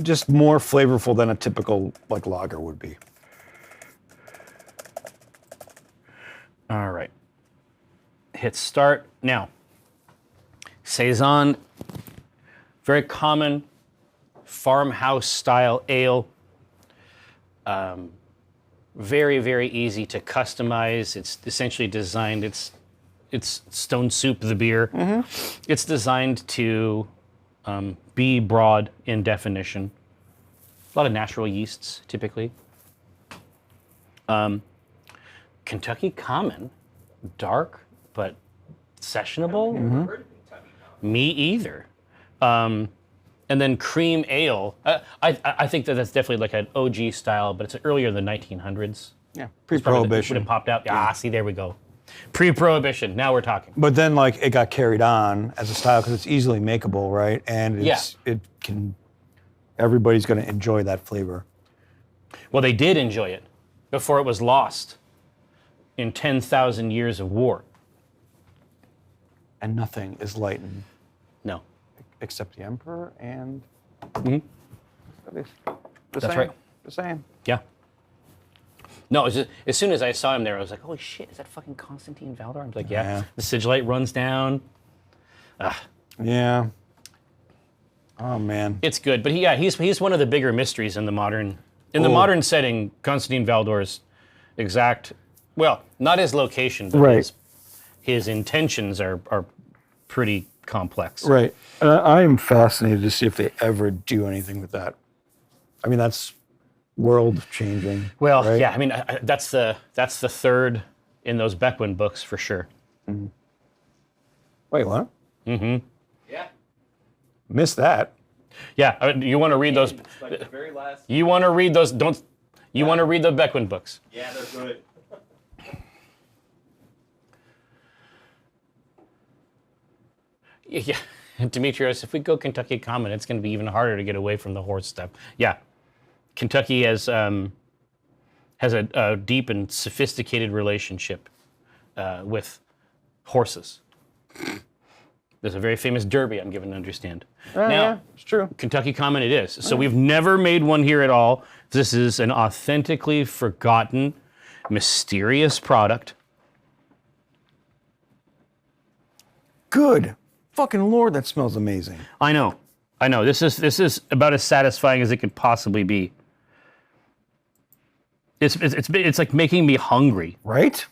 just more flavorful than a typical like lager would be. All right. Hit start. Now, Saison, very common farmhouse style ale. Very, very easy to customize. It's essentially designed, it's Stone Soup, the beer. It's designed to be broad in definition. A lot of natural yeasts, typically. Kentucky Common, dark but sessionable. Me either. And then cream ale. I think that's definitely like an OG style, but it's earlier in the 1900s. Yeah, When pre-prohibition. it popped out. Ah, see, there we go. Pre-prohibition. Now we're talking. But then, like, it got carried on as a style because it's easily makeable, right? And it can everybody's going to enjoy that flavor. Well, they did enjoy it before it was lost in 10,000 years of war. And nothing is lightened No. except the emperor and the That's same. right. The same. Yeah. No, it's just, as soon as I saw him there, I was like, holy shit, is that fucking Constantine Valdor? I was like, yeah. Yeah. The sigillite runs down. Yeah. Oh man. It's good, but he's one of the bigger mysteries in the modern setting. Constantine Valdor's exact, well, not his location, but Right. his intentions are pretty complex. Right. I am fascinated to see if they ever do anything with that. I mean, that's world changing. Well, right? yeah, I mean that's the third in those Beckwin books for sure. Wait, what? Yeah. Missed that. Yeah, you want to read those? It's like the very last. You want to read those? Don't. You want to read the Beckwin books? Yeah, they're good. Yeah, Demetrios, if we go Kentucky Common, it's going to be even harder to get away from the horse stuff. Yeah, Kentucky has a deep and sophisticated relationship with horses. There's a very famous derby, I'm given to understand. Now, Yeah, it's true. Kentucky Common it is. So we've never made one here at all. This is an authentically forgotten, mysterious product. Good. Fucking Lord, that smells amazing. I know. This is about as satisfying as it could possibly be. It's like making me hungry. Right?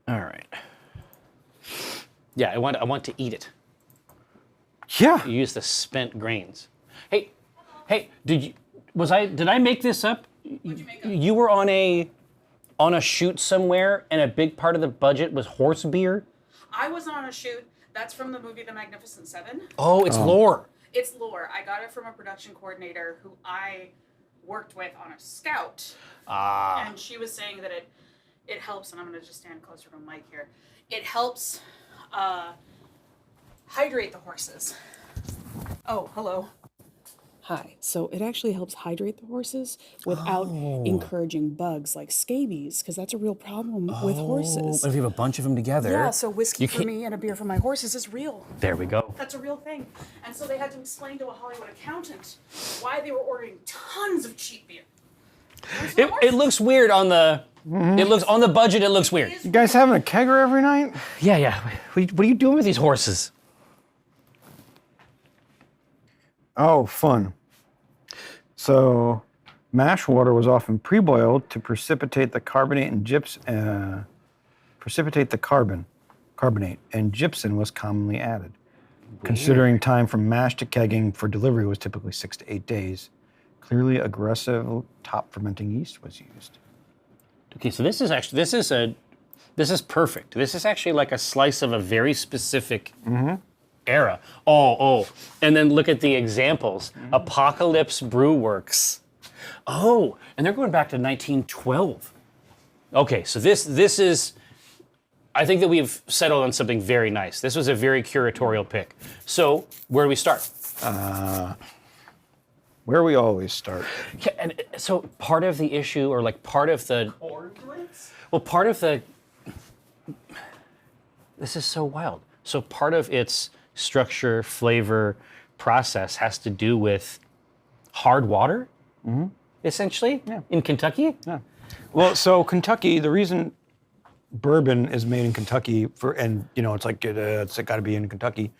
All right. Yeah, I want to eat it. Yeah. Use the spent grains. Hey, did I make this up? What'd you make up? You were on a shoot somewhere, and a big part of the budget was horse beer. I was on a shoot. That's from the movie The Magnificent Seven. Oh, it's lore. It's lore. I got it from a production coordinator who I worked with on a scout. And she was saying that it helps, and I'm going to just stand closer to the mic here. It helps hydrate the horses. Oh, hello. Hi. So it actually helps hydrate the horses without encouraging bugs like scabies, because that's a real problem with horses. But if you have a bunch of them together. Yeah, so whiskey you for can't- me and a beer for my horses is real. There we go. That's a real thing. And so they had to explain to a Hollywood accountant why they were ordering tons of cheap beer. It looks weird on the. It looks on the budget. It looks weird. You guys having a kegger every night? Yeah. What are you doing with these horses? Oh, fun. So, mash water was often pre-boiled to precipitate the carbonate and carbonate, and gypsum was commonly added. Considering time from mash to kegging for delivery was typically 6 to 8 days, clearly aggressive top fermenting yeast was used. Okay, so this is perfect. This is actually like a slice of a very specific era. Oh, and then look at the examples. Apocalypse Brew Works. Oh, and they're going back to 1912. Okay, so this is. I think that we've settled on something very nice. This was a very curatorial pick. So where do we start? Where we always start. Yeah, and so part of the issue, or like part of the. Well, part of the. This is so wild. So part of its structure, flavor, process has to do with hard water, essentially, in Kentucky. Yeah. Well, so Kentucky, the reason bourbon is made in Kentucky it's got to be in Kentucky,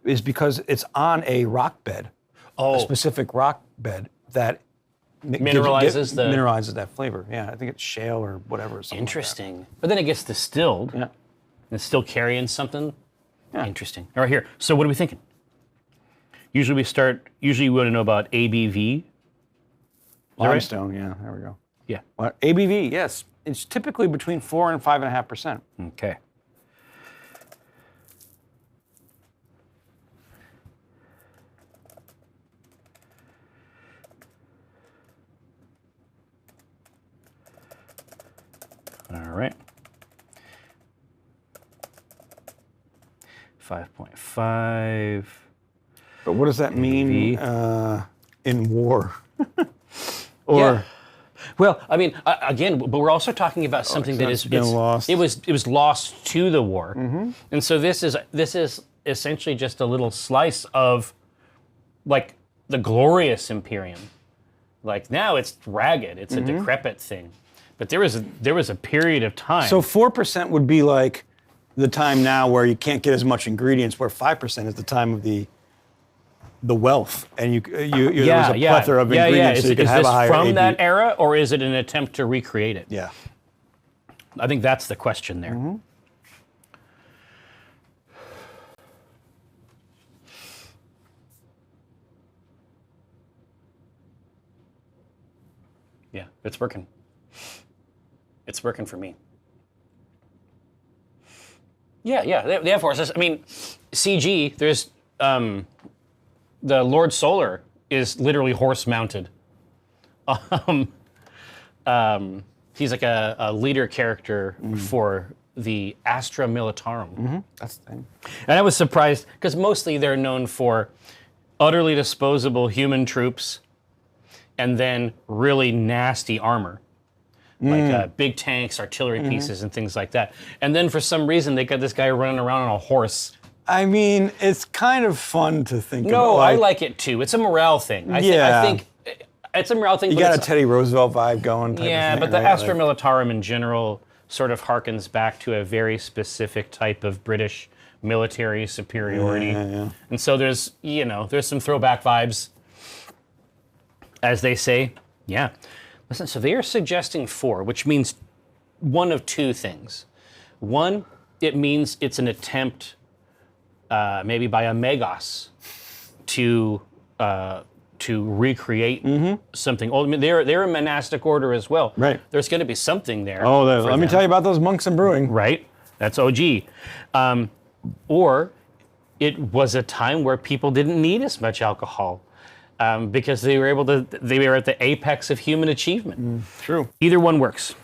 is because it's on a rock bed, a specific rock bed that Mineralizes mineralizes that flavor. Yeah, I think it's shale or whatever. something like that. Interesting. But then it gets distilled. Yeah. And it's still carrying something. Yeah. Interesting. All right, here. So what are we thinking? Usually we want to know about ABV. right? Limestone. Yeah, there we go. Yeah. What? ABV? Yes, it's typically between 4 and 5.5%. Okay. All right. 5.5. But what does that mean in war? Or Yeah. Well, I mean, again, but we're also talking about something that it's is been lost. It was lost to the war, and so this is essentially just a little slice of, like, the glorious Imperium. Like, now it's ragged, it's a decrepit thing, but there was a period of time. So 4% would be like the time now where you can't get as much ingredients, where 5% is the time of the wealth, and there was a plethora of ingredients, so you could Is have this a higher from ABV. that era, or is it an attempt to recreate it? Yeah. I think that's the question there. Yeah, it's working. It's working for me. Yeah, they have horses. I mean, CG, there's the Lord Solar is literally horse mounted. He's like a leader character for the Astra Militarum. That's the thing. And I was surprised because mostly they're known for utterly disposable human troops and then really nasty armor. Like big tanks, artillery pieces, and things like that. And then for some reason, they got this guy running around on a horse. I mean, it's kind of fun to think about. No, I like it too. It's a morale thing. I think it's a morale thing. You but got a it's- Teddy Roosevelt vibe going. Type Yeah, of thing, but the right? Astra Militarum in general sort of harkens back to a very specific type of British military superiority. Yeah. And so there's some throwback vibes, as they say. Yeah. Listen, so they are suggesting 4, which means one of two things. One, it means it's an attempt, maybe by a Megos, to recreate something old. I mean, they're a monastic order as well. Right. There's going to be something there. Oh, for let me them. tell you about those monks and brewing. Right. That's OG. Or it was a time where people didn't need as much alcohol because they were at the apex of human achievement. True. Either one works.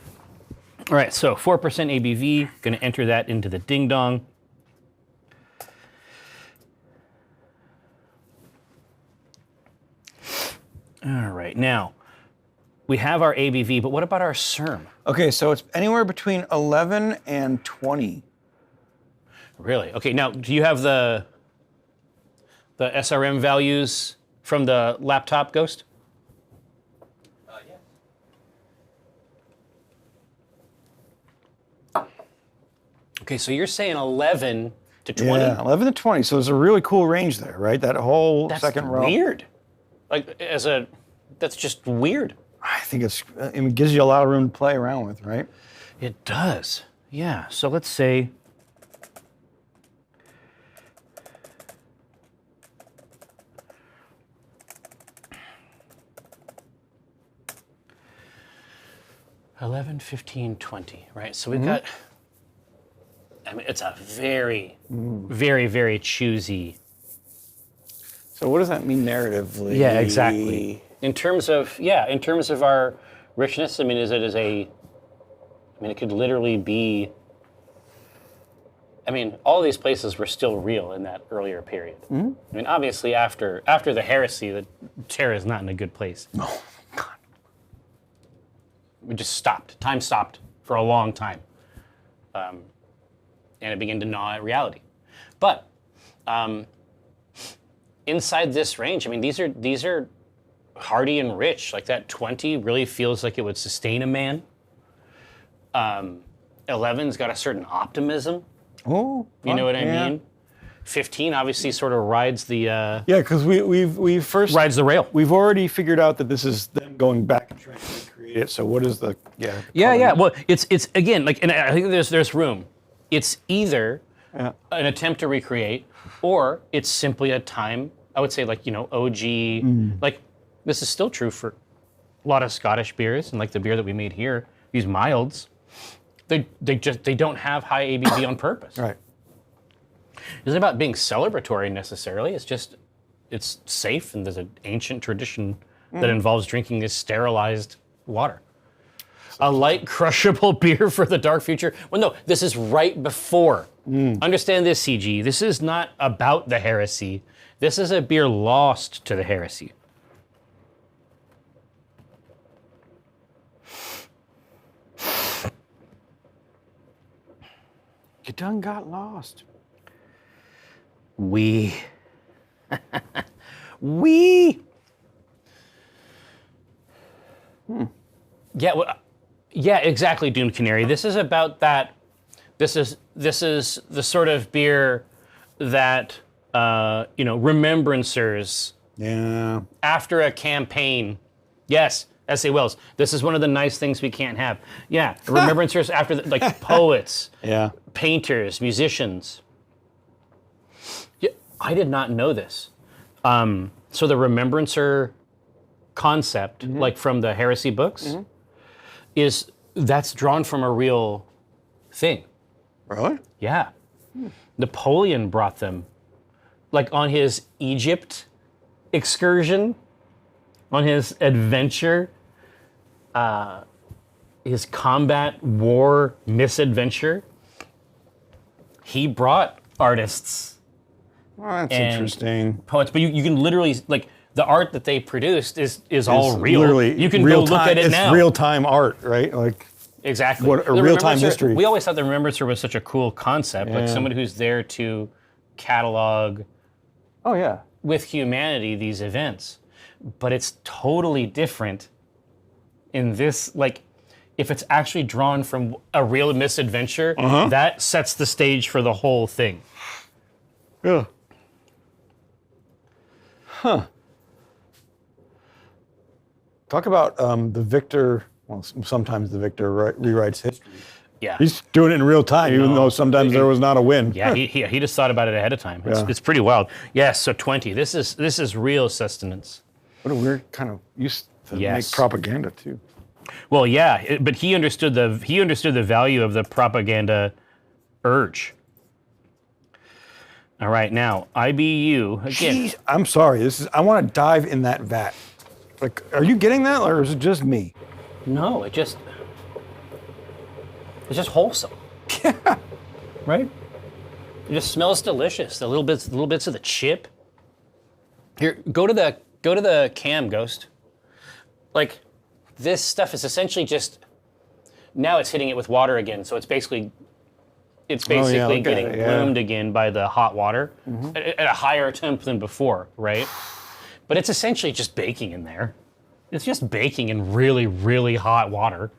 All right, so 4% ABV, going to enter that into the ding dong. All right, now we have our ABV, but what about our CERM? Okay, so it's anywhere between 11 and 20. Really? Okay, now do you have the SRM values from the laptop, Ghost? Yeah. Okay, so you're saying 11 to 20? Yeah, 11 to 20. So there's a really cool range there, right? That whole That's second row. weird. Like, that's just weird. I think it gives you a lot of room to play around with, right? It does. Yeah, so let's say $11, $15, $20, right? So we've got, I mean, it's a very, very, very choosy. So what does that mean narratively? Yeah, exactly. In terms of our richness, I mean, it could literally be, I mean, all these places were still real in that earlier period. I mean, obviously after the heresy, the Terra is not in a good place. Oh, God. We just stopped. Time stopped for a long time. And it began to gnaw at reality. But inside this range, I mean, these are hearty and rich. Like that 20 really feels like it would sustain a man. 11's got a certain optimism. Oh, You know what I mean? 15 obviously sort of rides the Yeah, because we first rides the rail. we've already figured out that this is them going back and trying to recreate it. So what is the Yeah. Well, it's again like, and I think there's room. It's either an attempt to recreate, or it's simply a time. I would say like OG. Like this is still true for a lot of Scottish beers, and like the beer that we made here, these milds. They don't have high ABV on purpose. Right. It isn't about being celebratory necessarily. It's safe, and there's an ancient tradition that involves drinking this sterilized water. A light crushable beer for the dark future. Well, no, this is right before. Understand this, CG. This is not about the heresy. This is a beer lost to the heresy. You done got lost. We. Yeah, yeah, exactly, Doomed Canary. This is about that. This is the sort of beer that remembrancers. Yeah. After a campaign. Yes, S.A. Wells. This is one of the nice things we can't have. Yeah, remembrancers after like poets. Yeah. Painters, musicians. Yeah, I did not know this. So the remembrancer concept, like from the heresy books, that's drawn from a real thing. Really? Yeah. Napoleon brought them, like on his Egypt excursion, on his adventure, his combat war misadventure. He brought artists. Well, that's and interesting. Poets, but you can literally, like, the art that they produced is all real. Literally, you can real go look time, at it now. It's real-time art, right? Like Exactly. What a The real-time Remembrancer- history. We always thought the Remembrancer was such a cool concept, like someone who's there to catalog Oh yeah. with humanity these events. But it's totally different in this, like, if it's actually drawn from a real misadventure, that sets the stage for the whole thing. Yeah. Huh. Talk about the victor. Well, sometimes the victor rewrites history. Yeah. He's doing it in real time, even though sometimes there was not a win. Yeah, he just thought about it ahead of time. It's pretty wild. Yes, so 20. This is real sustenance. What a weird kind of use to Yes. make propaganda too. Well, yeah, but he understood the value of the propaganda urge. All right, now IBU again. Jeez, I'm sorry. I want to dive in that vat. Like, are you getting that, or is it just me? No, it's just wholesome. Yeah. Right? It just smells delicious. The little bits of the chip. Here, go to the cam, Ghost. Like, this stuff is essentially just, now it's hitting it with water again, so it's basically getting bloomed again by the hot water at a higher temp than before, right? But it's essentially just baking in there. It's just baking in really, really hot water.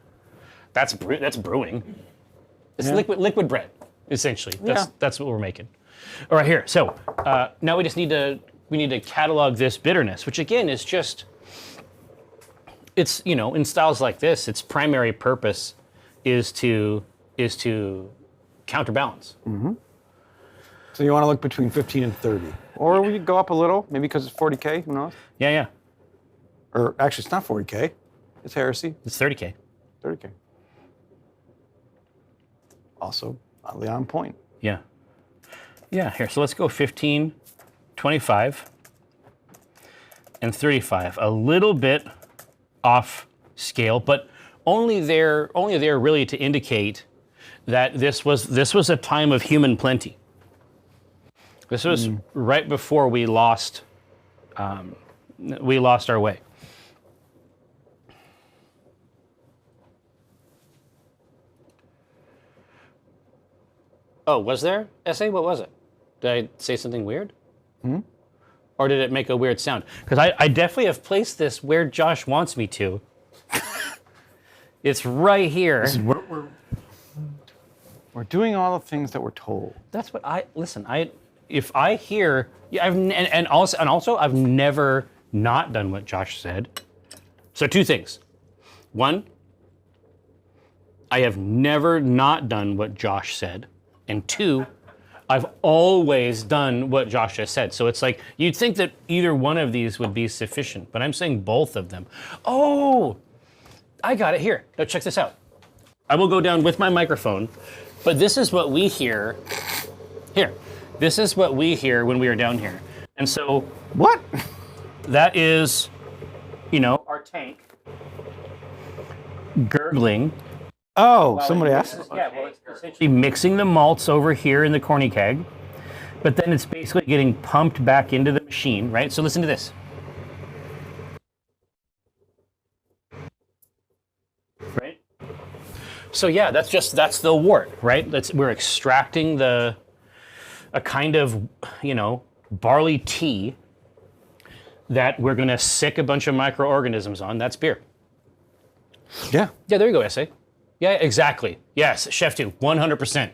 That's brewing. It's liquid bread, essentially. That's what we're making. All right, here. So now we need to catalog this bitterness, which again is just, it's, in styles like this, its primary purpose is to counterbalance. So you want to look between 15 and 30, or we could go up a little, maybe because it's 40K. Who knows? Yeah. Or actually, it's not 40K. It's heresy. It's 30K. 30K. Also, oddly on point. Yeah. Yeah, here. So let's go 15, 25, and 35. A little bit off scale, but only there really to indicate that this was a time of human plenty. This was right before we lost our way. Oh, was there? SA? What was it? Did I say something weird? Or did it make a weird sound? Because I definitely have placed this where Josh wants me to. It's right here. This is what we're doing all the things that we're told. That's what if I hear, and also I've never not done what Josh said. So 2 things. 1, I have never not done what Josh said. And 2, I've always done what Josh just said. So it's like, you'd think that either one of these would be sufficient, but I'm saying both of them. Oh, I got it here. Now check this out. I will go down with my microphone, but this is what we hear here. This is what we hear when we are down here. And so What? that is, our tank. gurgling. Oh, somebody asked. Yeah, well, it's essentially mixing the malts over here in the corny keg, but then it's basically getting pumped back into the machine, right? So listen to this. Right? So yeah, that's the wort, right? We're extracting a kind of, barley tea that we're going to sick a bunch of microorganisms on. That's beer. Yeah. Yeah, there you go, essay. Yeah, exactly. Yes, Chef 2, 100%.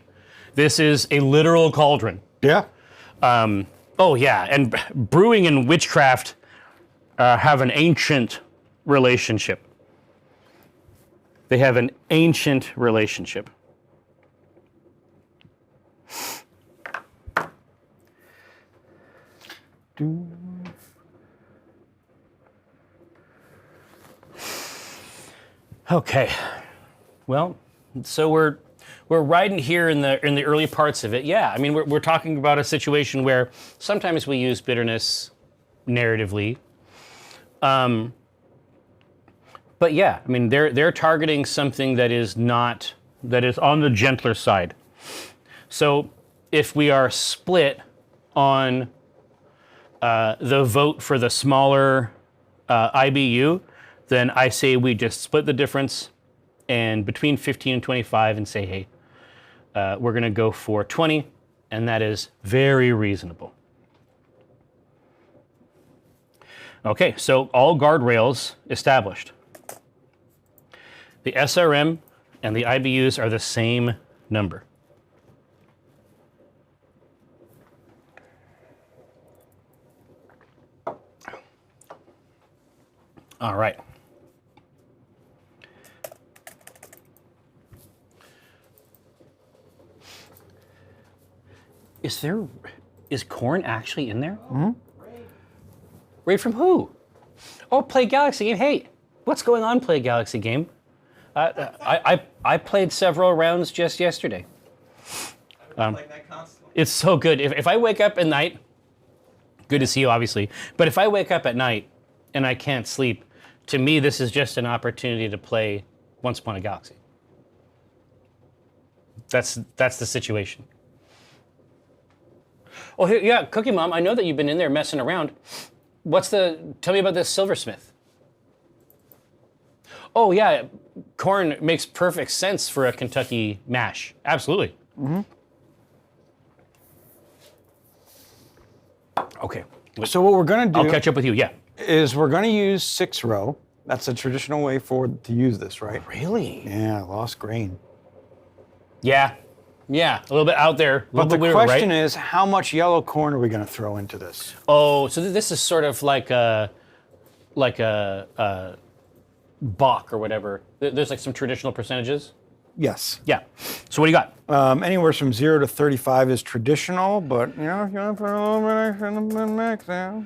This is a literal cauldron. Yeah. Oh, yeah, and brewing and witchcraft have an ancient relationship. They have an ancient relationship. Okay. Well, so we're riding here in the early parts of it. Yeah, I mean we're talking about a situation where sometimes we use bitterness narratively. But yeah, I mean they're targeting something that is on the gentler side. So if we are split on the vote for the smaller IBU, then I say we just split the difference and between 15 and 25 and say, hey, we're going to go for 20, and that is very reasonable. Okay, so all guardrails established. The SRM and the IBUs are the same number. All right. Is corn actually in there? Mm-hmm. Raid from who? Oh, Play Galaxy Game. Hey, what's going on, Play Galaxy Game? I played several rounds just yesterday. Like that constantly. It's so good. If I wake up at night, good to see you, obviously. But if I wake up at night and I can't sleep, to me, this is just an opportunity to play Once Upon a Galaxy. That's the situation. Oh, yeah, Cookie Mom, I know that you've been in there messing around. Tell me about this silversmith. Oh, yeah, corn makes perfect sense for a Kentucky mash. Absolutely. Mm-hmm. Okay. So what we're going to do I'll catch up with you, yeah. is we're going to use 6-row. That's a traditional way to use this, right? Really? Yeah, lost grain. Yeah. Yeah, a little bit out there. But the weird, question right? is, how much yellow corn are we going to throw into this? Oh, so this is sort of like a Bach or whatever. There's like some traditional percentages. Yes. Yeah. So what do you got? Anywhere from 0 to 35 is traditional, but if you want to put a little bit extra in the mix now.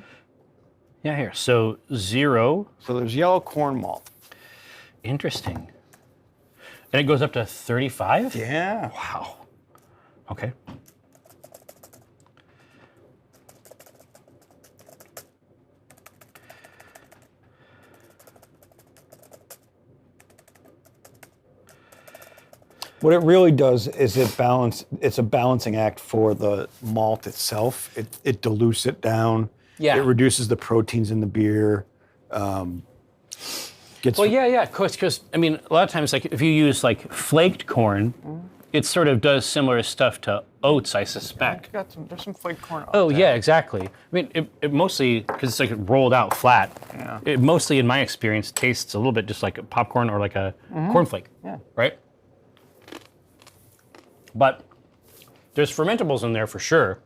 Yeah, here. So 0. So there's yellow corn malt. Interesting. And it goes up to 35? Yeah. Wow. Okay. What it really does is it's a balancing act for the malt itself. It dilutes it down. Yeah. It reduces the proteins in the beer. Well, yeah, of course, because, I mean, a lot of times, like, if you use, like, flaked corn, it sort of does similar stuff to oats, I suspect. There's some flaked corn. Oh, yeah, exactly. I mean, it mostly, because it's, like, rolled out flat, it mostly, in my experience, tastes a little bit just like a popcorn or like a cornflake, right? But there's fermentables in there for sure,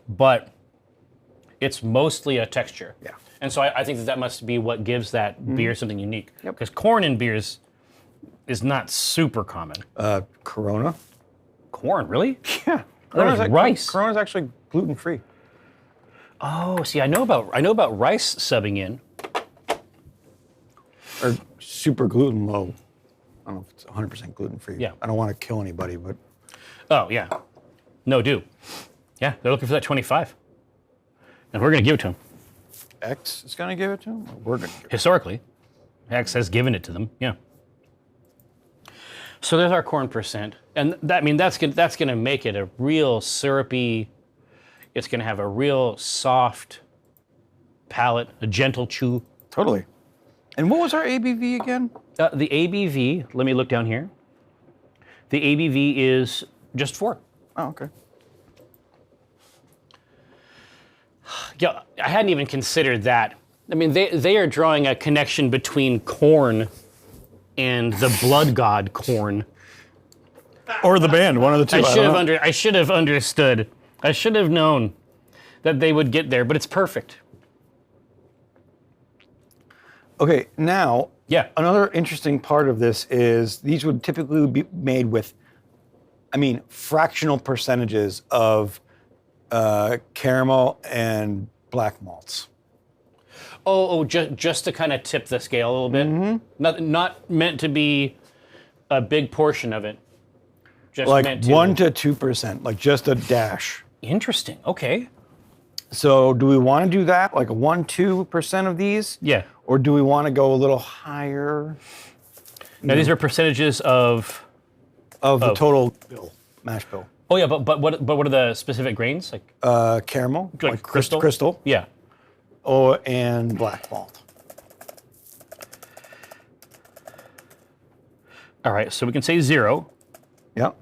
but it's mostly a texture. Yeah. And so I think that must be what gives that beer something unique. Because corn in beers is not super common. Corona. Corn, really? Yeah. Rice. Corona's actually gluten-free. Oh, see, I know about rice subbing in. Or super gluten low. I don't know if it's 100% gluten-free. Yeah. I don't want to kill anybody, but... Oh, yeah. No, do. Yeah, they're looking for that 25. And we're going to give it to them. X is going to give it to him? Or we're going to give it Historically. X has given it to them. Yeah. So there's our corn percent, and that's gonna make it a real syrupy. It's gonna have a real soft palate, a gentle chew. Totally. And what was our ABV again? The ABV. Let me look down here. The ABV is just 4. Oh, okay. Yeah, I hadn't even considered that. I mean, they are drawing a connection between corn and the blood god corn. Or the band, one of the two. I should have understood. I should have known that they would get there, but it's perfect. Okay, now, Yeah. another interesting part of this is these would typically be made with, fractional percentages of caramel and black malts. Just to kind of tip the scale a little bit. Mm-hmm. Not meant to be a big portion of it. Just Like meant to 1 to 2%, like just a dash. Interesting. Okay. So do we want to do that, like a 1-2% of these? Yeah. Or do we want to go a little higher? Now these are percentages of. Of the total bill, mash bill. Oh yeah, but what are the specific grains like? Caramel, Like crystal? crystal, Yeah. and black malt. All right, so we can say 0. Yep.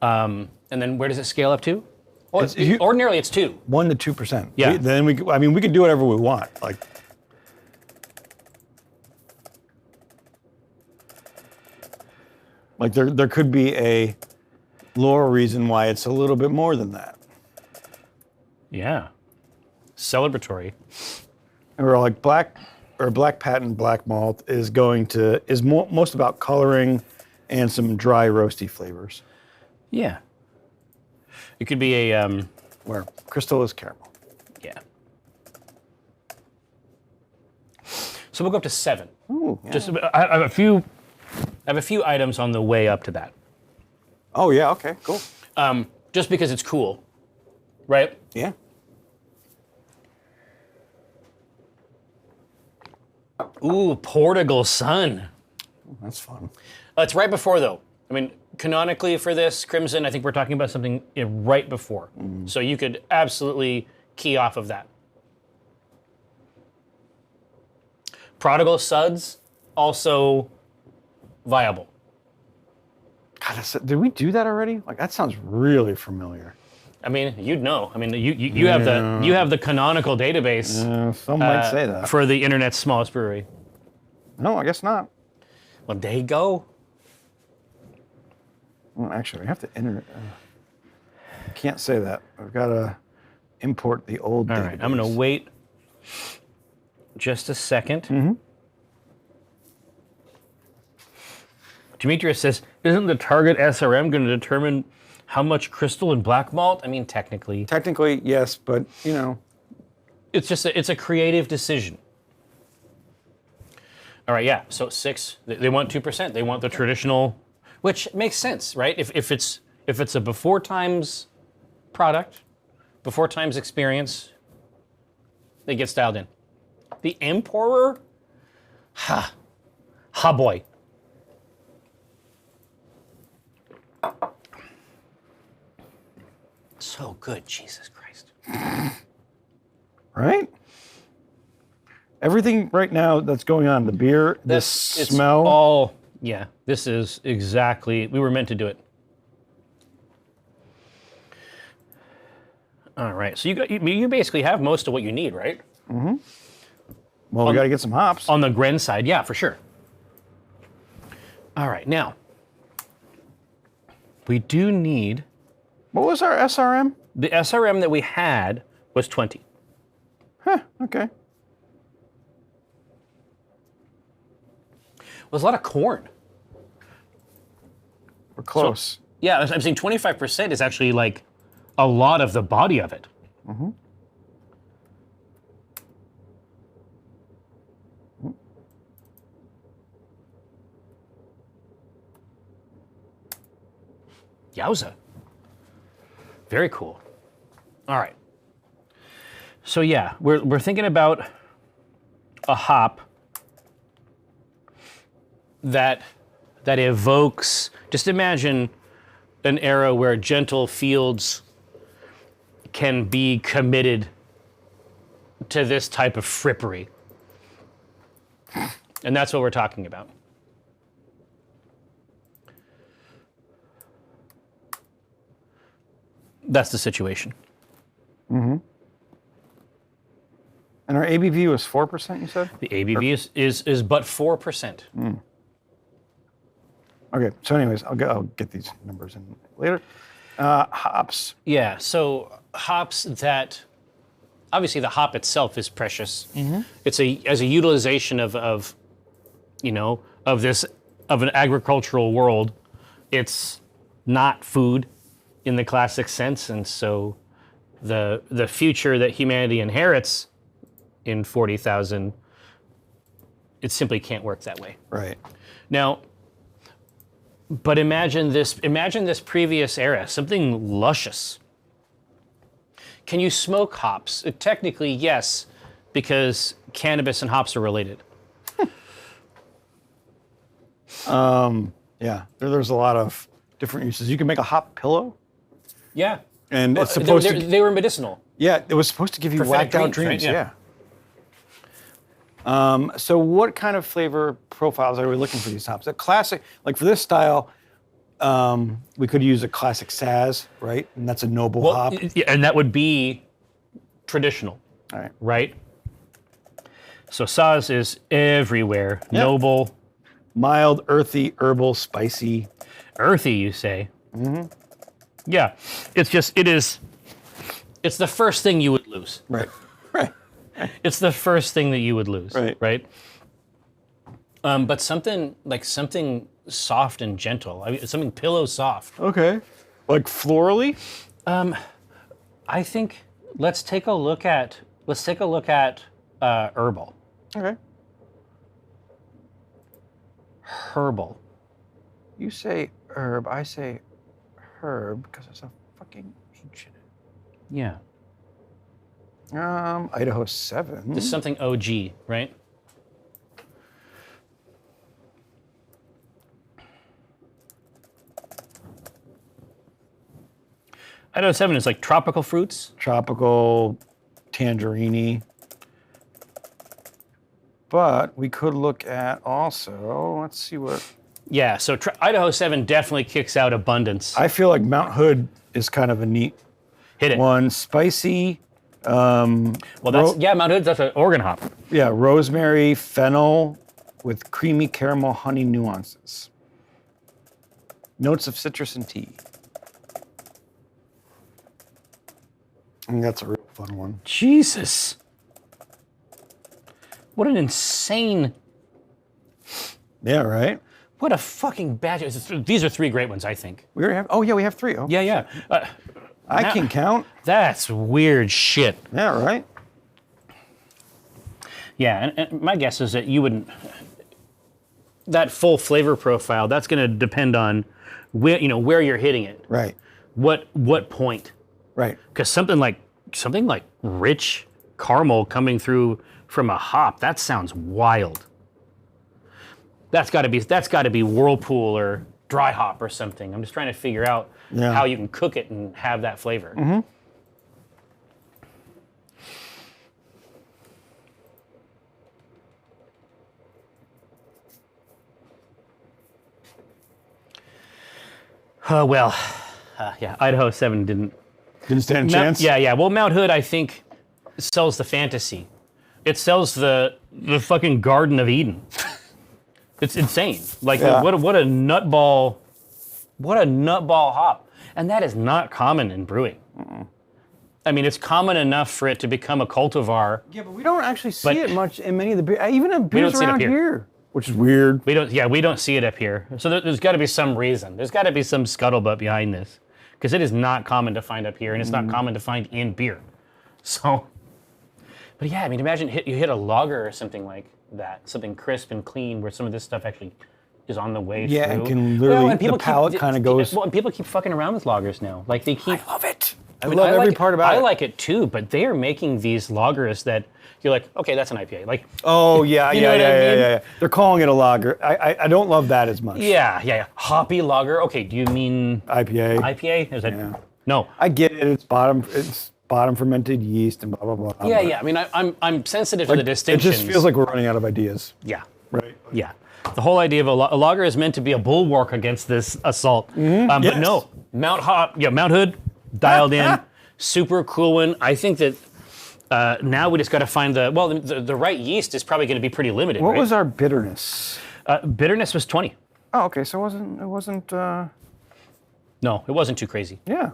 And then where does it scale up to? Well, It's- ordinarily it's 2. 1 to 2%. Yeah. Then we could do whatever we want. Like there could be a lore reason why it's a little bit more than that. Yeah. Celebratory. And we're like black patent black malt is most about coloring and some dry roasty flavors. Yeah. It could be a Where crystal is caramel. yeah. So we'll go up to 7. Ooh, yeah. Just I have a few items on the way up to that. Oh yeah, okay, cool. Just because it's cool, right? Yeah. Ooh, Portugal Sun. That's fun. It's right before though. I mean, canonically for this Crimson, I think we're talking about something right before. So you could absolutely key off of that. Prodigal Suds, also viable. God, did we do that already? Like that sounds really familiar. I mean, you'd know. I mean, you have the canonical database Some might say that. for the internet's smallest brewery. No, I guess not. Well, there you go. Well, actually, we have to enter. I can't say that. I've got to import the old. All database. right, I'm going to wait just a second. Demetrius says, isn't the target SRM going to determine how much crystal and black malt? I mean, technically. Technically, yes, but It's just it's a creative decision. All right, yeah. So 6. They want 2%. They want the traditional, which makes sense, right? If it's a before times product, before times experience, they get styled in. The Emperor, ha boy. So good, Jesus Christ. right? Everything right now that's going on, the beer, the It's smell. all, yeah, this is exactly, we were meant to do it. All right, so you basically have most of what you need, right? Well, we got to get some hops. On the Gren side, yeah, for sure. All right, now, we do need, What was our SRM? the SRM that we had was 20. Huh, okay. Was a lot of corn. We're close. Yeah, I'm saying 25% is actually like a lot of the body of it. Yowza. Very cool. All right. So yeah, we're thinking about a hop that evokes. Just imagine an era where gentle fields can be committed to this type of frippery. And that's what we're talking about. That's the situation. Mm-hmm. And our ABV was 4%, you said? The ABV is but 4%. Mm. Okay, so anyways, I'll get these numbers in later. Hops. Yeah, so hops that, obviously the hop itself is precious. Mm-hmm. It's as a utilization of an agricultural world, it's not food in the classic sense, and so the future that humanity inherits in 40,000, it simply can't work that way. Right. Now, but imagine this previous era, something luscious. Can you smoke hops? Technically, yes, because cannabis and hops are related. Yeah, there's a lot of different uses. You can make a hop pillow. Yeah. And it's supposed to... They were medicinal. Yeah, it was supposed to give you Prophetic whacked out dreams, dreams. right? Yeah. So what kind of flavor profiles are we looking for these hops? A classic, like for this style, we could use a classic Saz, right? And that's a noble hop. Yeah, and that would be traditional. All right. Right? So Saz is everywhere. Yep. Noble. Mild, earthy, herbal, spicy. Earthy, you say? Mm-hmm. Yeah. It's the first thing you would lose. Right. Right. It's the first thing that you would lose. Right. Right? But something soft and gentle. I mean, something pillow soft. Okay. Like florally? I think let's take a look at herbal. Okay. Herbal. You say herb, I say herb because it's a fucking H in it. Yeah. Idaho 7. This is something OG, right? Idaho 7 is like tropical fruits. Tropical, tangerine. But we could look at also, let's see what... Yeah, so Idaho 7 definitely kicks out abundance. I feel like Mount Hood is kind of a neat Hit it. one. Spicy. Well, Mount Hood's, that's an organ hop. Yeah, rosemary, fennel with creamy caramel honey nuances. Notes of citrus and tea. I think that's a real fun one. Jesus. What an insane... Yeah, right? What a fucking batch. These are three great ones, I think. We already have, oh yeah, we have 3. Oh, Yeah. I can count. That's weird shit. Yeah, right? Yeah, and my guess is that you wouldn't... That full flavor profile, that's going to depend on where you're hitting it. Right. What point. Right. Because something like rich caramel coming through from a hop, that sounds wild. That's got to be Whirlpool or dry hop or something. I'm just trying to figure out how you can cook it and have that flavor. Mm-hmm. Idaho 7 didn't stand a chance? Yeah. Well, Mount Hood, I think, sells the fantasy. It sells the fucking Garden of Eden. It's insane. Like, what a nutball hop. And that is not common in brewing. Mm-mm. I mean, it's common enough for it to become a cultivar. Yeah, but we don't actually see it much in many of the beers, even in beers around here, which is weird. We don't see it up here. So there's got to be some reason. There's got to be some scuttlebutt behind this, because it is not common to find up here, and it's not common to find in beer. So, but yeah, I mean, imagine you hit a lager or something like that, something crisp and clean, where some of this stuff actually is on the way through. Yeah, it can literally, the palate kind of goes. Well, and people keep fucking around with lagers now. Like they keep. I love it. I love every part about it. I like it too, but they are making these lagers that you're like, okay, that's an IPA. Like, Oh yeah, You know what I mean? yeah. They're calling it a lager. I don't love that as much. yeah. Hoppy lager. Okay, do you mean IPA. IPA? Is that Yeah. no? I get it. It's bottom fermented yeast and blah blah blah. Yeah, but yeah. I mean, I'm sensitive to the It distinctions. just feels like we're running out of ideas. Yeah, Right. yeah. The whole idea of a lager is meant to be a bulwark against this assault. But Yes. no, Mount Hood, dialed in, super cool one. I think that now we just got to find the right yeast is probably going to be pretty limited. What right? was our bitterness? Bitterness was 20. Oh, okay. So it wasn't. No, it wasn't too crazy. Yeah.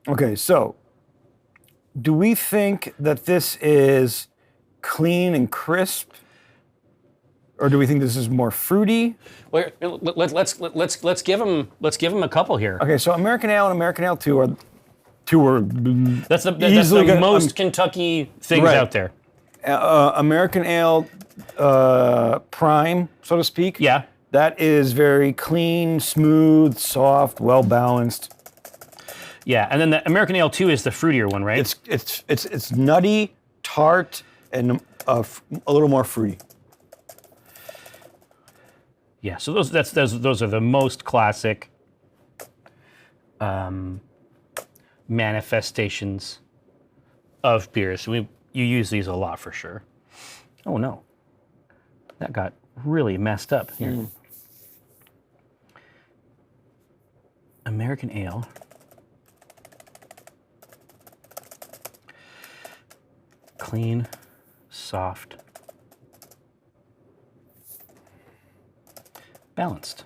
Okay, so do we think that this is clean and crisp, or do we think this is more fruity? Well, let's give them a couple here. Okay, so American Ale and American Ale 2 are That's the easily gonna- most Kentucky things Right. out there. American Ale Prime, so to speak. Yeah. That is very clean, smooth, soft, well balanced. Yeah, and then the American Ale 2 is the fruitier one, right? It's nutty, tart, and a little more fruity. Yeah, so those are the most classic manifestations of beers. You use these a lot for sure. Oh no, that got really messed up here. American Ale. Clean, soft, balanced.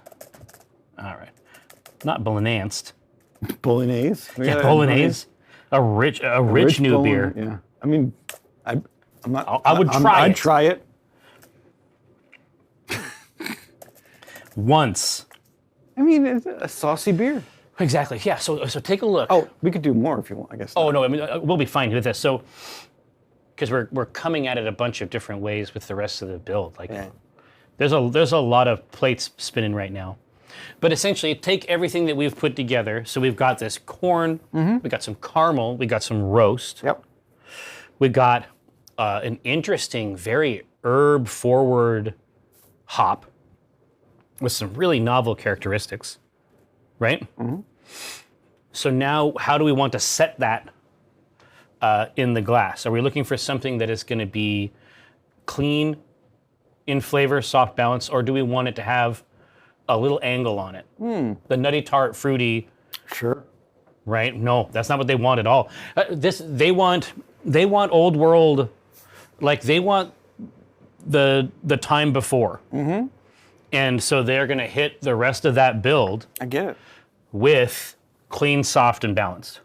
All right, not bolognese. Bolognese. Yeah, bolognese. A rich new beer. Yeah. I mean, I'm not. I would try I'd it. try it. Once. I mean, it's a saucy beer. Exactly. Yeah. So take a look. Oh, we could do more if you want. I guess. Oh no. I mean, we'll be fine with this. So, because we're coming at it a bunch of different ways with the rest of the build. Like, Yeah. there's a lot of plates spinning right now. But essentially, take everything that we've put together. So we've got this corn, we got some caramel, we got some roast, Yep. we got an interesting, very herb-forward hop with some really novel characteristics, right? So now, how do we want to set that in the glass? Are we looking for something that is going to be clean in flavor, soft balance, or do we want it to have a little angle on it? The nutty, tart, fruity, Sure. right? No, that's not what they want at all. They want old world, like they want the time before. And so they're going to hit the rest of that build I get it. with clean, soft, and balanced.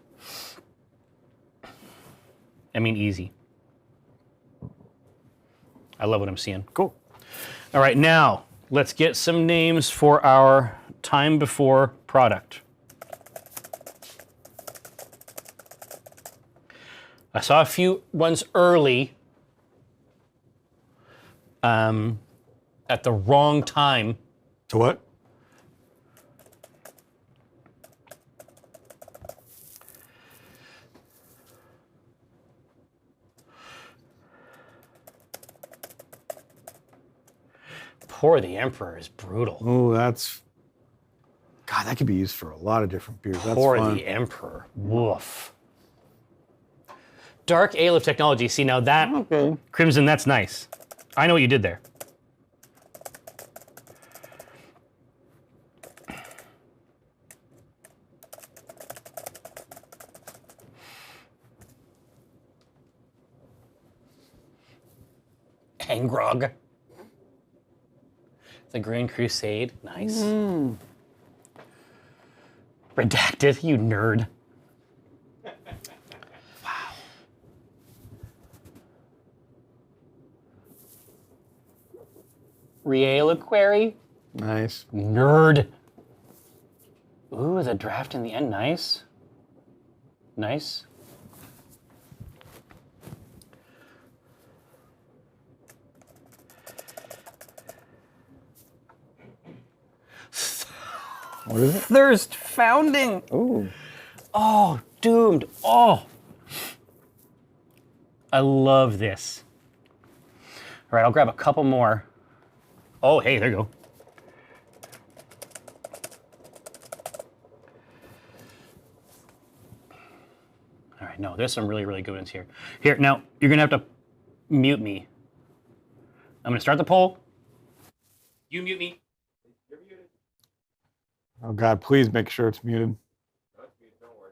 I mean, easy. I love what I'm seeing. Cool. All right, now let's get some names for our time before product. I saw a few ones early at the wrong time. To what? Pour the Emperor is brutal. Oh, that's. God, that could be used for a lot of different beers. That's Pour fun. the Emperor. Woof. Dark Ale of Technology. See, now that, Okay. Crimson, that's nice. I know what you did there. Angrog. The Grand Crusade. Nice. Redacted, you nerd. Wow. Reliquary. Nice. Nerd. Ooh, the draft in the end. Nice. Nice. What is it? Thirst founding. Ooh. Oh, doomed. Oh. I love this. All right, I'll grab a couple more. Oh, hey, there you go. All right, no, there's some really, really good ones here. Here, now, you're going to have to mute me. I'm going to start the poll. You mute me. You're muted. Oh God, please make sure it's muted. No, it's muted, don't worry.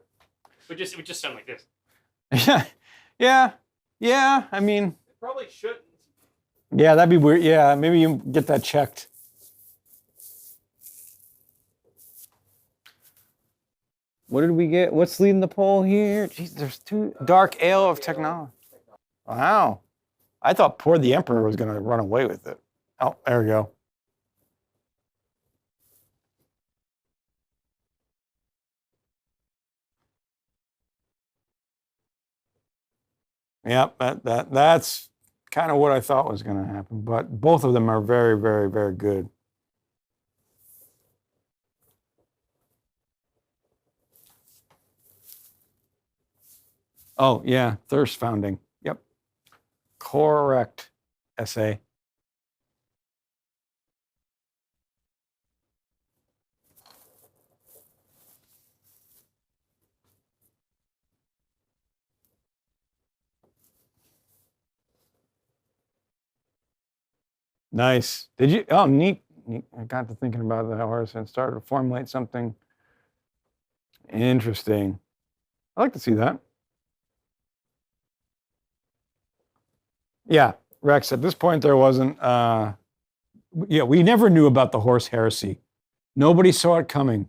It would just sound like this. Yeah. I mean, It probably shouldn't. yeah, that'd be weird. Yeah, maybe you get that checked. What did we get? What's leading the poll here? Jeez, there's two. Dark Ale of Technology. Wow. I thought Pour the Emperor was going to run away with it. Oh, there we go. Yep, that's kind of what I thought was going to happen. But both of them are very, very, very good. Oh, yeah, thirst founding. Yep. Correct essay. Nice. Did you? Oh, neat. I got to thinking about that horse and started to formulate something interesting. I like to see that. Yeah, Rex, at this point there wasn't, we never knew about the horse heresy. Nobody saw it coming.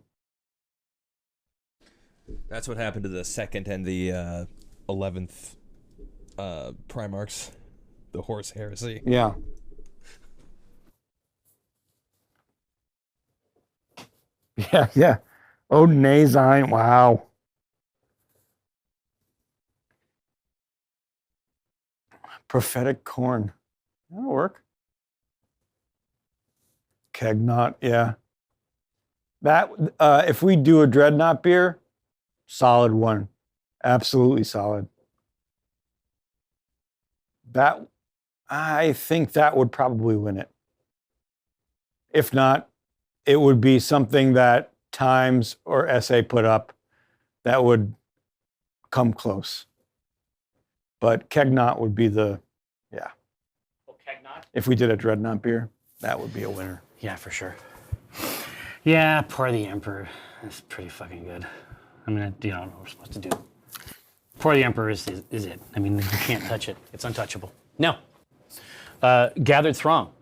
That's what happened to the second and the 11th Primarchs. The horse heresy. Yeah. Yeah. Oh, Nazine, wow. Prophetic corn. That'll work. Kegnot, yeah. That, if we do a Dreadnought beer, solid one. Absolutely solid. That, I think that would probably win it. If not, it would be something that Times or SA put up that would come close. But Kegnot would be the, yeah. Oh, Kegnot? If we did a Dreadnought beer, that would be a winner. Yeah, for sure. Yeah, Pour the Emperor is pretty fucking good. I mean, I don't know what we're supposed to do. Pour the Emperor is it. I mean, you can't touch it. It's untouchable. Now, Gathered Throng.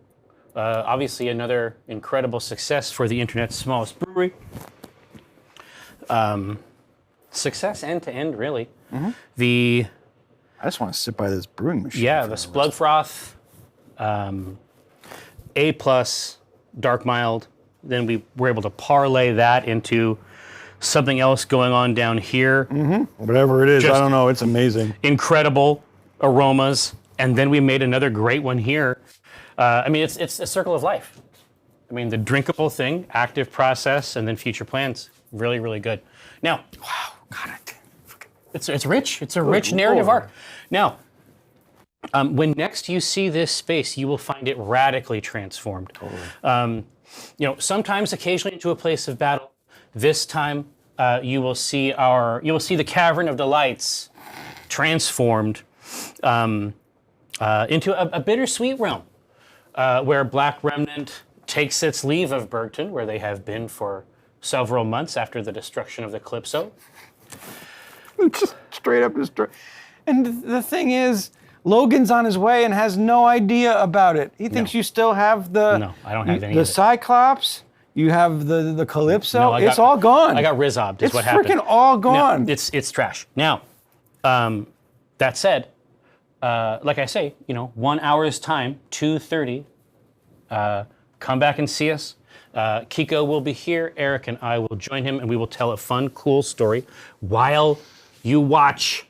Obviously, another incredible success for the internet's smallest brewery. Success end to end, really. Mm-hmm. I just want to sit by this brewing machine. Yeah, the Splug Froth, A+, Dark Mild. Then we were able to parlay that into something else going on down here. Mm-hmm. Whatever it is, I don't know. It's amazing. Incredible aromas. And then we made another great one here. I mean, it's a circle of life. I mean, the drinkable thing, active process, and then future plans. Really, really good. Now, Wow, God, it's rich. It's a rich narrative arc. Now, when next you see this space, you will find it radically transformed. Totally. Sometimes, occasionally, into a place of battle. This time, you will see the Cavern of Delights transformed into a bittersweet realm, where Black Remnant takes its leave of Bergton, where they have been for several months after the destruction of the Calypso. Just straight up destroy. And the thing is, Logan's on his way and has no idea about it. He thinks you still have the... No, I don't have any the of it. Cyclops, you have the Calypso. No, it's all gone. I got Rizobbed, is what happened. It's freaking all gone. No, it's trash. Now, that said, like I say, 1 hour's time, 2:30, come back and see us. Kiko will be here. Eric and I will join him, and we will tell a fun, cool story while you watch.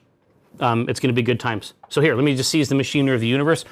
It's going to be good times. So here, let me just seize the machinery of the universe.